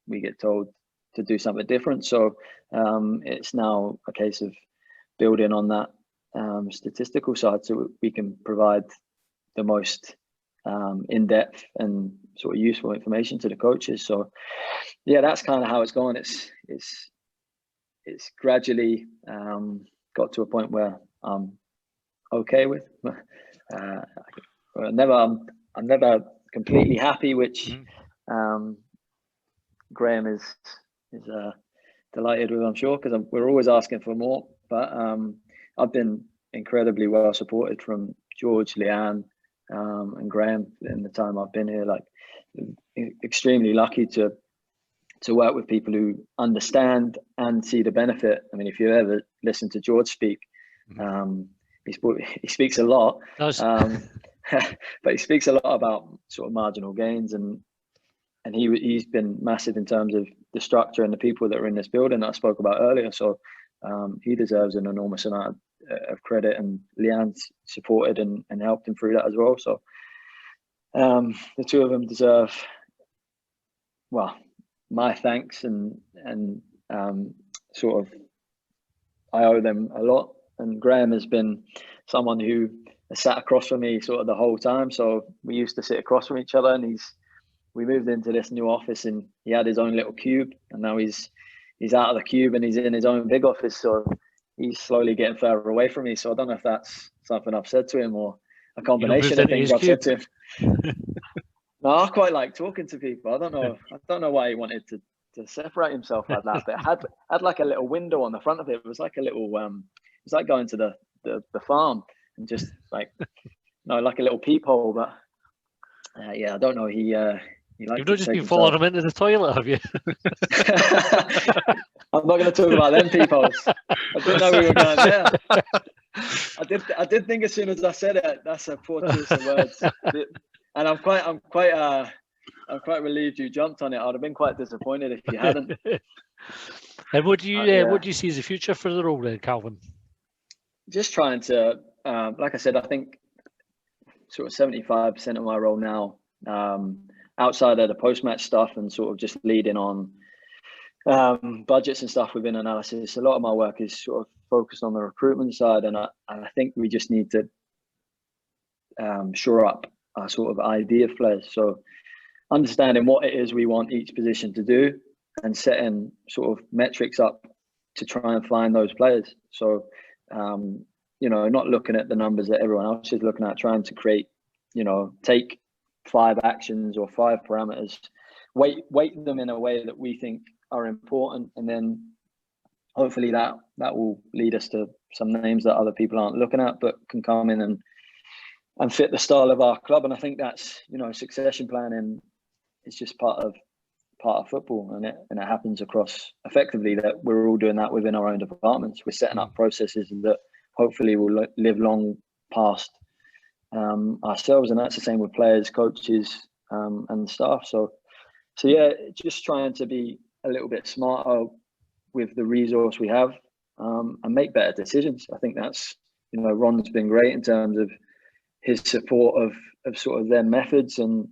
S4: we get told to do something different. So it's now a case of building on that statistical side so we can provide the most in-depth and sort of useful information to the coaches. So yeah, that's kind of how it's going. It's gradually got to a point where I'm okay with. I'm never completely happy, which Graham is delighted with, I'm sure, because we're always asking for more. But I've been incredibly well supported from George, Leanne, and Graham in the time I've been here. Like, extremely lucky to work with people who understand and see the benefit. I mean, if you ever listen to George speak, he speaks a lot, but he speaks a lot about sort of marginal gains, and he's been massive in terms of the structure and the people that are in this building that I spoke about earlier. So he deserves an enormous amount of credit, and Leanne's supported and helped him through that as well. So the two of them deserve, well, my thanks, and sort of I owe them a lot. And Graham has been someone who has sat across from me sort of the whole time. So we used to sit across from each other, and we moved into this new office, and he had his own little cube, and now he's out of the cube and he's in his own big office. So he's slowly getting further away from me. So I don't know if that's something I've said to him or a combination of things I've said to him. No, I quite like talking to people. I don't know why he wanted to separate himself like that. But it had like a little window on the front of it. It was like a little it was like going to the farm and just like like a little peephole. But yeah, I don't know. He
S2: You've not just been following him into the toilet, have you?
S4: I'm not going to talk about them peepholes. I didn't know we were going there. I did think as soon as I said it, that's a poor choice of words. And I'm quite relieved you jumped on it. I'd have been quite disappointed if you hadn't.
S2: And what do you see as the future for the role then, Calvin?
S4: Just trying to, like I said, I think sort of 75% of my role now, outside of the post-match stuff and sort of just leading on budgets and stuff within analysis, a lot of my work is sort of focused on the recruitment side, and I think we just need to shore up our sort of idea of players. So understanding what it is we want each position to do and setting sort of metrics up to try and find those players. So not looking at the numbers that everyone else is looking at, trying to create, take 5 actions or 5 parameters, weight them in a way that we think are important, and then hopefully that will lead us to some names that other people aren't looking at but can come in and fit the style of our club. And I think that's, succession planning is just part of football, and it happens across effectively that we're all doing that within our own departments. We're setting up processes that hopefully will live long past ourselves, and that's the same with players, coaches, and staff. So yeah, just trying to be a little bit smarter with the resource we have, and make better decisions. I think that's, Ron's been great in terms of his support of sort of their methods, and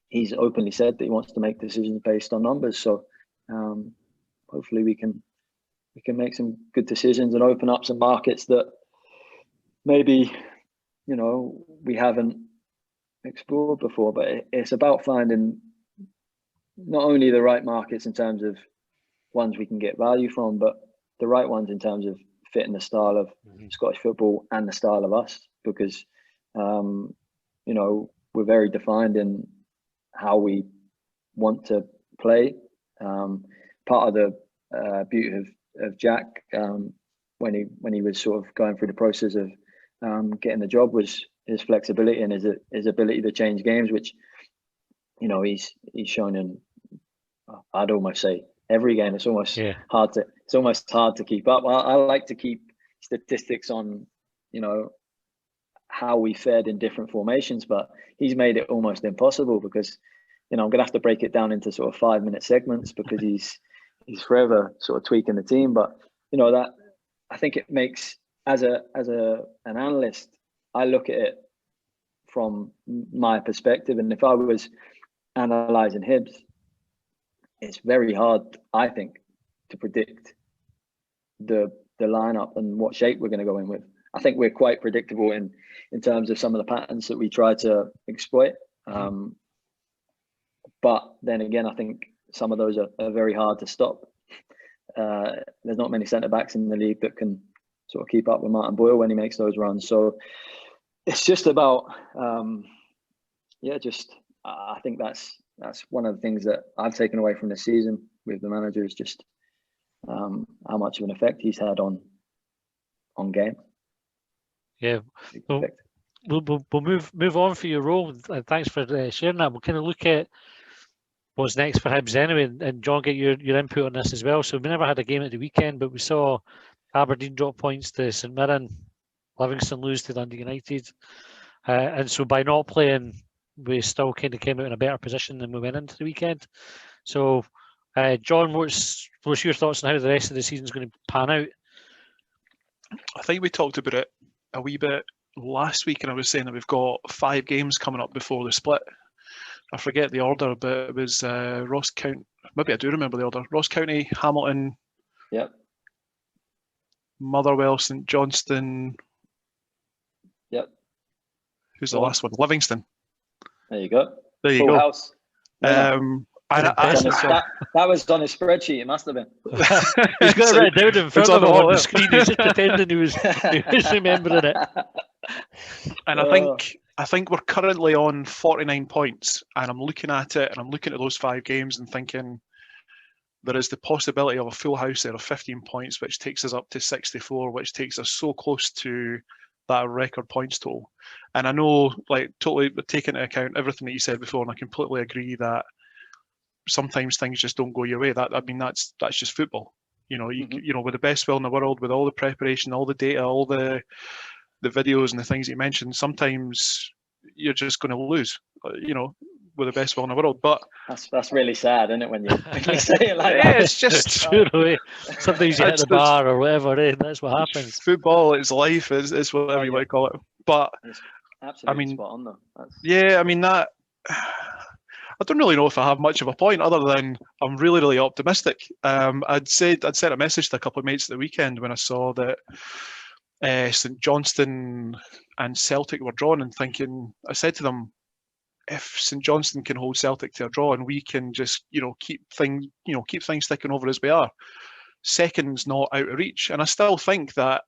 S4: he's openly said that he wants to make decisions based on numbers. So hopefully we can make some good decisions and open up some markets that maybe we haven't explored before. But it's about finding not only the right markets in terms of ones we can get value from, but the right ones in terms of fitting the style of Scottish football and the style of us, because we're very defined in how we want to play. Part of the beauty of Jack, when he was sort of going through the process of getting the job, was his flexibility and his ability to change games, which he's shown in, I'd almost say, every game. It's almost hard to keep up. I like to keep statistics on how we fared in different formations, but he's made it almost impossible, because I'm gonna have to break it down into sort of 5-minute segments, because he's forever sort of tweaking the team. But that, I think it makes, as an analyst, I look at it from my perspective. And if I was analysing Hibs, it's very hard, I think, to predict the lineup and what shape we're going to go in with. I think we're quite predictable in terms of some of the patterns that we try to exploit. But then again, I think some of those are very hard to stop. There's not many centre-backs in the league that can sort of keep up with Martin Boyle when he makes those runs. So it's just about, I think that's one of the things that I've taken away from this season with the manager, is just how much of an effect he's had on game.
S2: Yeah, we'll move on for your role. And thanks for sharing that. We'll kind of look at what's next for Hibs anyway, and John, get your input on this as well. So we never had a game at the weekend, but we saw Aberdeen drop points to St Mirren, Livingston lose to Dundee United, and so by not playing, we still kind of came out in a better position than we went into the weekend. So, John, what's your thoughts on how the rest of the season is going to pan out?
S3: I think we talked about it a wee bit last week, and I was saying that we've got 5 games coming up before the split. I forget the order, but it was Ross County. Maybe I do remember the order. Ross County, Hamilton,
S4: Yep.
S3: Motherwell, St Johnstone.
S4: Yep.
S3: Who's the last one? Livingston.
S4: There you go.
S3: There you
S4: Full
S3: go.
S4: house. That was on his spreadsheet. It must have been.
S2: He's got it written down in front of him on the screen. He's just pretending he was remembering it.
S3: And I think we're currently on 49 points, and I'm looking at it, and I'm looking at those 5 games and thinking there is the possibility of a full house there of 15 points, which takes us up to 64, which takes us so close to that record points total. And I know, like, totally taking into account everything that you said before, and I completely agree that sometimes things just don't go your way. That's just football. You know, you know, with the best will in the world, with all the preparation, all the data, all the videos and the things that you mentioned, sometimes you're just going to lose. You know, with the best will in the world. But
S4: that's really sad, isn't it, when you say it like that?
S3: Yeah, it's just
S2: sometimes you hit the bar or whatever. That's what happens.
S3: Football, it's life, it's whatever you want to call it. But
S4: it's absolutely spot on, though.
S3: That. I don't really know if I have much of a point other than I'm really, really optimistic. I'd sent a message to a couple of mates at the weekend when I saw that St Johnstone and Celtic were drawn, and thinking, I said to them, if St Johnstone can hold Celtic to a draw and we can just, keep things ticking over as we are, second's not out of reach. And I still think that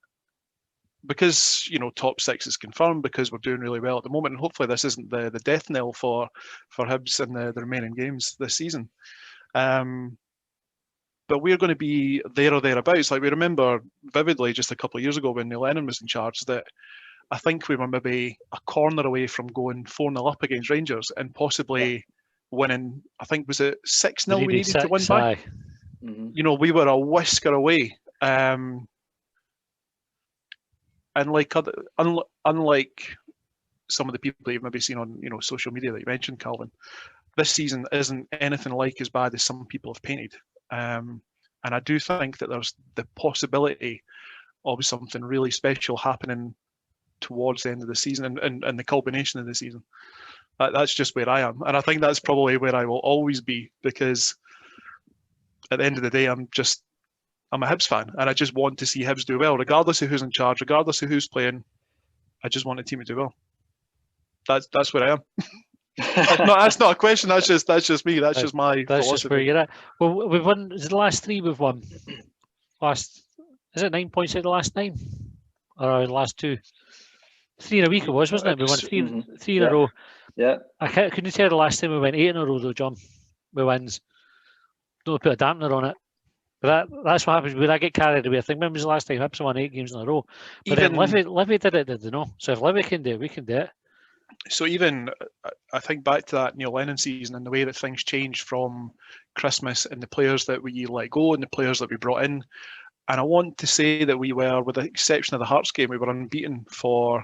S3: because, top 6 is confirmed, because we're doing really well at the moment, and hopefully this isn't the death knell for Hibs in the remaining games this season. But we're going to be there or thereabouts. Like, we remember vividly just a couple of years ago when Neil Lennon was in charge that I think we were maybe a corner away from going 4-0 up against Rangers and possibly winning. I think, was it 6-0 we needed to win by?
S4: Mm-hmm.
S3: We were a whisker away. And unlike some of the people that you've maybe seen on social media that you mentioned, Calvin, this season isn't anything like as bad as some people have painted. And I do think that there's the possibility of something really special happening towards the end of the season and the culmination of the season. That's just where I am. And I think that's probably where I will always be, because at the end of the day, I'm a Hibs fan, and I just want to see Hibs do well, regardless of who's in charge, regardless of who's playing. I just want the team to do well. That's where I am. That's not a question. That's just me. That's just my philosophy.
S2: Just where you're at. Well, we've won. Is it the last 3 we've won? Is it 9 points out of the last 9, or the last 2? 3 in a week it was, wasn't it? We won 3 in a row.
S4: Yeah.
S2: Couldn't you tell the last time we went 8 in a row though, John? With wins. Don't put a dampener on it. But that's what happens when I get carried away. I think when was the last time Hibs won 8 games in a row? But then Livy did it, did they know? So if Livy can do it, we can do it.
S3: So even, I think back to that Neil Lennon season and the way that things changed from Christmas and the players that we let go and the players that we brought in. And I want to say that we were, with the exception of the Hearts game, we were unbeaten for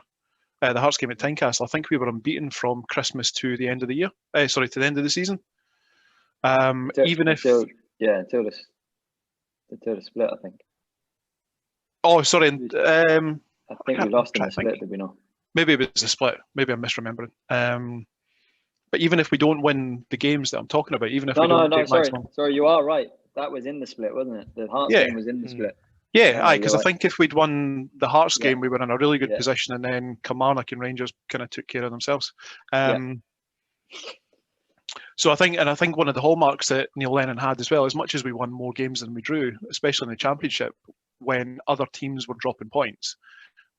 S3: the Hearts game at Tynecastle. I think we were unbeaten from Christmas to the end of the year. To the end of the season. Until
S4: the split, I think.
S3: Oh, sorry.
S4: I think we lost in the split, did we not?
S3: Maybe it was a split. Maybe I'm misremembering. But even if we don't win the games that I'm talking about, even if we don't take maximum...
S4: Sorry, you are right. That was in the split, wasn't it? The Hearts game was in the split.
S3: Yeah, aye, because I think if we'd won the Hearts game, we were in a really good position, and then Kilmarnock and Rangers kind of took care of themselves. So I think one of the hallmarks that Neil Lennon had as well, as much as we won more games than we drew, especially in the Championship, when other teams were dropping points,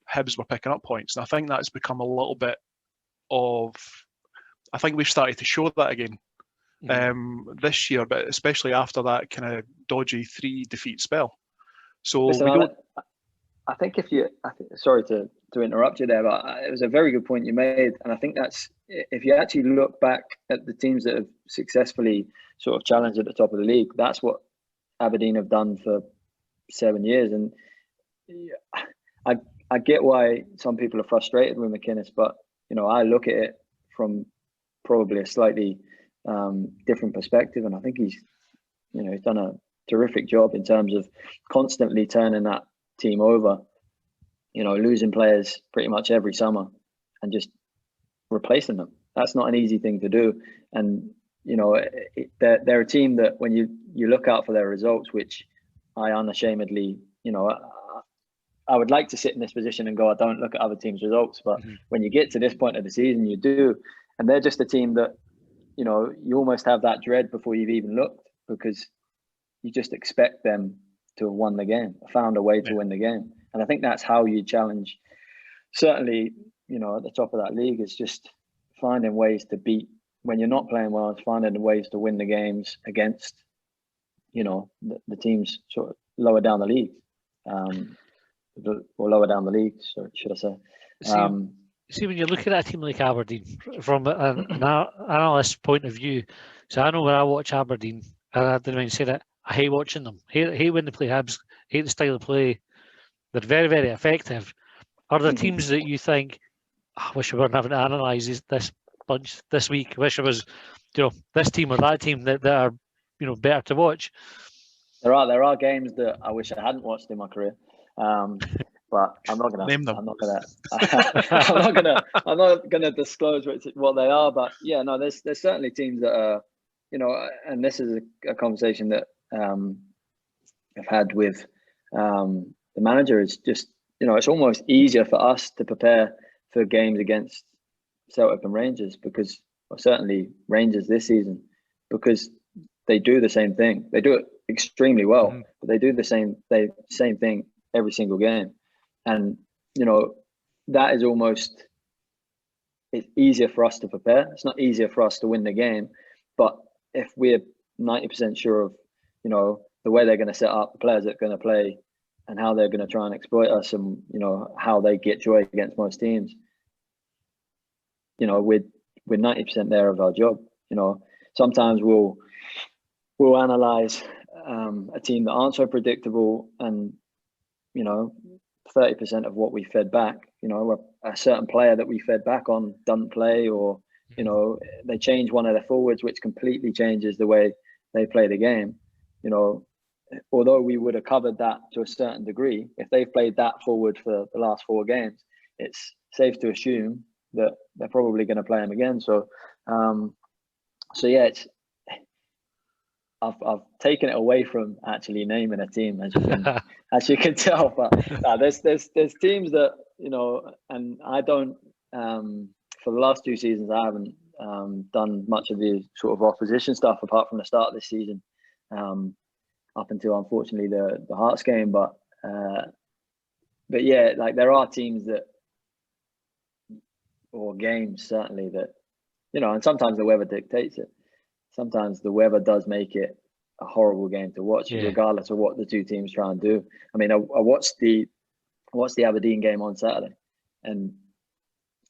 S3: Hibs were picking up points. And I think that's become a little bit of... I think we've started to show that again this year, but especially after that kind of dodgy 3-defeat spell. So
S4: listen, I think sorry to interrupt you there, but it was a very good point you made. And I think that's, if you actually look back at the teams that have successfully sort of challenged at the top of the league, that's what Aberdeen have done for 7 years. And I get why some people are frustrated with McInnes, but, I look at it from probably a slightly different perspective. And I think he's done a terrific job in terms of constantly turning that team over, losing players pretty much every summer and just replacing them. That's not an easy thing to do. And, they're a team that when you look out for their results, which I unashamedly, I would like to sit in this position and go, I don't look at other teams' results. But when you get to this point of the season, you do. And they're just a team that, you almost have that dread before you've even looked, because you just expect them to have won the game, found a way to win the game. And I think that's how you challenge, certainly, at the top of that league, is just finding ways to beat, when you're not playing well, it's finding ways to win the games against, the teams sort of lower down the league, or lower down the league, should I say.
S2: See, when you're looking at a team like Aberdeen from an analyst's point of view, so I know when I watch Aberdeen, and I didn't mind saying it, I hate watching them. Hate when they play Hibs, hate the style of play. They're very, very effective. Are there teams that you think, I wish we weren't having to analyse this bunch this week? I wish it was, this team or that team that are, better to watch?
S4: There are games that I wish I hadn't watched in my career. But I'm not gonna
S3: name them.
S4: I'm not gonna disclose what they are. But yeah, no, there's certainly teams that are, and this is a conversation that I've had with the manager. Is just, it's almost easier for us to prepare for games against Celtic and Rangers, because, or certainly Rangers this season, because they do the same thing. They do it extremely well, but they do the same thing every single game. And, that is almost, it's easier for us to prepare. It's not easier for us to win the game, but if we're 90% sure of, the way they're going to set up, the players that are going to play, and how they're going to try and exploit us, and, how they get joy against most teams, we're 90% there of our job. Sometimes we'll analyze a team that aren't so predictable, and 30% of what we fed back, a certain player that we fed back on doesn't play, or they change one of their forwards, which completely changes the way they play the game. Although we would have covered that to a certain degree, if they've played that forward for the last 4 games, it's safe to assume that they're probably going to play him again. So yeah, I've taken it away from actually naming a team, as you can tell. But there's teams that, and I don't, for the last 2 seasons, I haven't done much of the sort of opposition stuff apart from the start of this season, up until, unfortunately, the Hearts game. But yeah, like, there are teams that, or games certainly, that, and sometimes the weather dictates it. Sometimes the weather does make it a horrible game to watch, regardless of what the 2 teams try and do. I mean, I watched the Aberdeen game on Saturday, and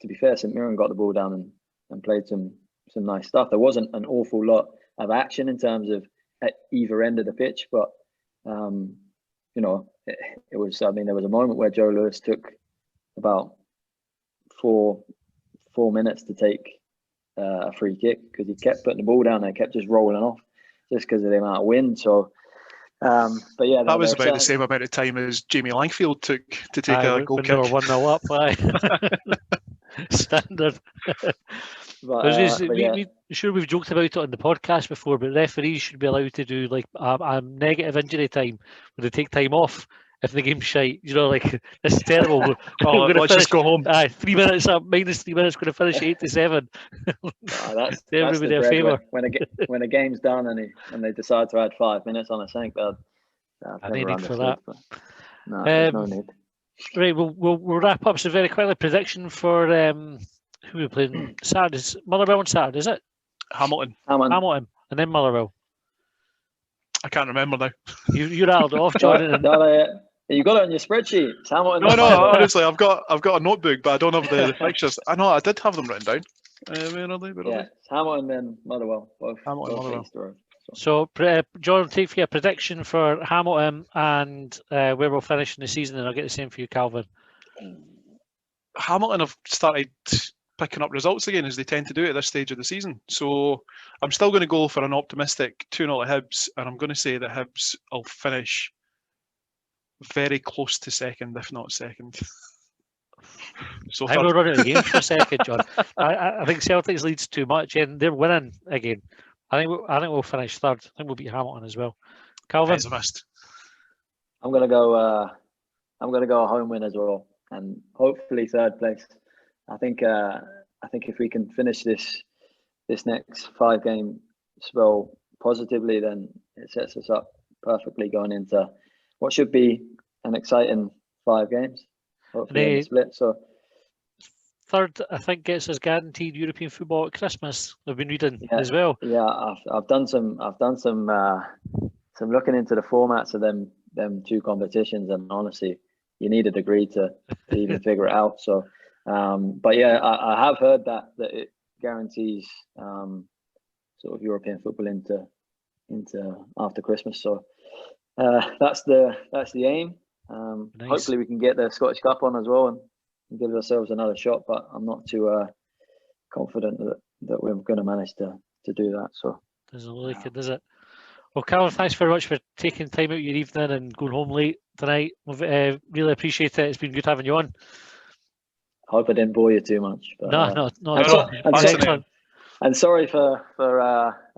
S4: to be fair, St Mirren got the ball down and played some nice stuff. There wasn't an awful lot of action in terms of at either end of the pitch, but it was. I mean, there was a moment where Joe Lewis took about 4 minutes to take a free kick, because he kept putting the ball down there, kept just rolling off, just because of the amount of wind. So, but yeah,
S3: that was about the same amount of time as Jamie Langfield took to take a goal kick.
S2: 1-0 up. Standard. Sure, we've joked about it on the podcast before, but referees should be allowed to do like a negative injury time where they take time off if the game's shite. You know, like, this is terrible.
S3: Let's just go home.
S2: 3 minutes up, minus 3 minutes, going to finish 8-7.
S4: That's
S2: everybody a favour.
S4: When a game's done and they decide to add 5 minutes on a sink,
S2: I need for that.
S4: No, there's no need.
S2: Right, we'll wrap up. So very quickly, prediction for who we're playing Saturday. Motherwell on Saturday, is it?
S3: Hamilton,
S2: and then Motherwell.
S3: I can't remember now.
S2: You rattled it off, John.
S4: You got it on your spreadsheet. It's Hamilton.
S3: No, honestly, I've got a notebook, but I don't have the fixtures. I know I did have them written down. Where are they?
S4: It's Hamilton and Motherwell.
S3: Hamilton, Motherwell.
S2: So, John, take for your prediction for Hamilton and where we'll finish in the season, and I'll get the same for you, Calvin.
S3: Hamilton have started picking up results again, as they tend to do at this stage of the season. So I'm still going to go for an optimistic 2-0 at Hibs, and I'm going to say that Hibs will finish very close to second, if not second. So
S2: I think we're running the game for a second, John. I think Celtic's leads too much, and they're winning again. I think we'll finish third. I think we'll beat Hamilton as well. Calvin?
S4: I'm gonna go a home win as well, and hopefully third place. I think if we can finish this next 5-game spell positively, then it sets us up perfectly going into what should be an exciting 5 games. Hopefully in the split. So
S2: third, I think, gets us guaranteed European football at Christmas. I've been reading as well.
S4: Yeah, I've done some looking into the formats of them 2 competitions, and honestly, you need a degree to even figure it out. So, but yeah, I have heard that it guarantees sort of European football into after Christmas. So that's the aim. Nice. Hopefully we can get the Scottish Cup on as well and give ourselves another shot, but I'm not too confident that we're going to manage to do that. So
S2: doesn't look like it, does it? Well, Calvin, thanks very much for taking time out your evening and going home late tonight. We've really appreciate it. It's been good having you on.
S4: I hope I didn't bore you too much. But,
S2: no.
S4: And sorry for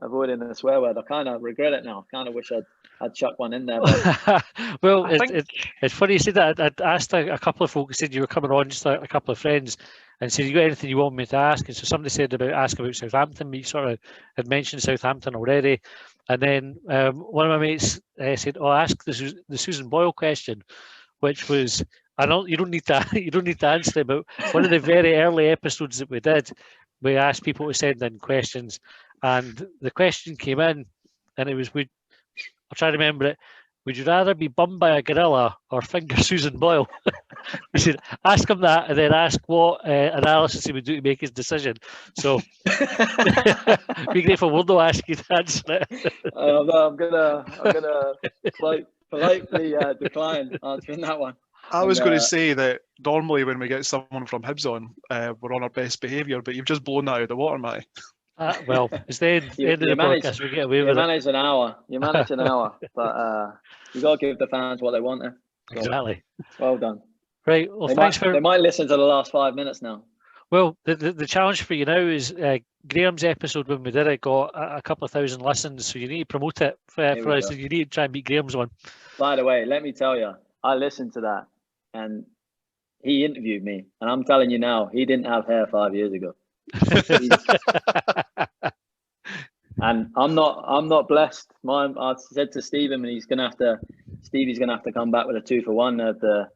S4: avoiding the swear word. I kind of regret it now. I kind of wish I'd chuck one in there. But
S2: well, it's funny you said that. I'd asked a couple of folks, said you were coming on, just a couple of friends, and said, you got anything you want me to ask? And so somebody said ask about Southampton. We sort of had mentioned Southampton already. And then one of my mates said, ask the Susan Boyle question, which was, I know you don't need to answer it, but one of the very early episodes that we did, we asked people to send in questions, and the question came in, and it was, I'll try to remember it. Would you rather be bummed by a gorilla or finger Susan Boyle? He said, ask him that, and then ask what analysis he would do to make his decision. So, be grateful we'll not ask you to answer it.
S4: I'm gonna politely decline answering that one.
S3: I was going to say that normally when we get someone from Hibs on, we're on our best behaviour, but you've just blown that out of the water, Matty.
S2: Well, it's the end of the podcast. We get away with it.
S4: You manage an hour, but you got to give the fans what they want. So,
S2: exactly.
S4: Well done.
S2: Right. Well,
S4: they might listen to the last 5 minutes now.
S2: Well, the challenge for you now is Graham's episode when we did it got a couple of thousand listens, so you need to promote it for us. So you need to try and beat Graham's one.
S4: By the way, let me tell you, I listened to that, and he interviewed me, and I'm telling you now, he didn't have hair 5 years ago. And I'm not blessed. I said to Stephen, Stevie's gonna have to come back with a 2-for-1 of the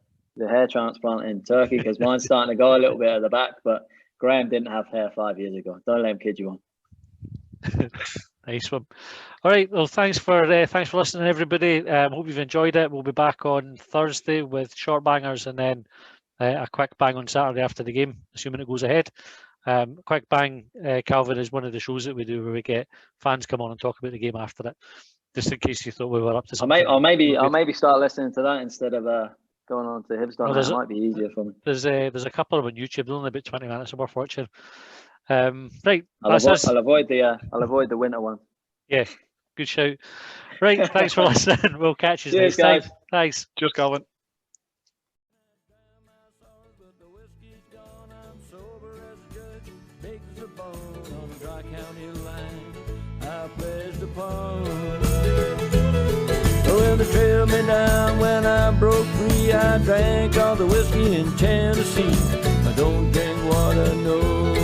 S4: hair transplant in Turkey, because mine's starting to go a little bit at the back. But Graham didn't have hair 5 years ago. Don't let him kid you on.
S2: Nice one. All right. Well, thanks for listening, everybody. Hope you've enjoyed it. We'll be back on Thursday with short bangers, and then a quick bang on Saturday after the game, assuming it goes ahead. Quick bang, Calvin, is one of the shows that we do where we get fans come on and talk about the game after it, just in case you thought we were up to something.
S4: I'll maybe start listening to that instead of going on to Hibs. It might be easier for me.
S2: There's a couple of them on YouTube. They're only about 20 minutes, so worth watching. Right.
S4: I'll avoid the winter one.
S2: Yeah, good shout. Right. Thanks for listening. We'll catch you next time. Thanks.
S3: Cheers, Calvin.
S1: as a bone on the dry county line I pledged upon. Well, they trailed me down when I broke free. I drank all the whiskey in Tennessee. I don't drink water no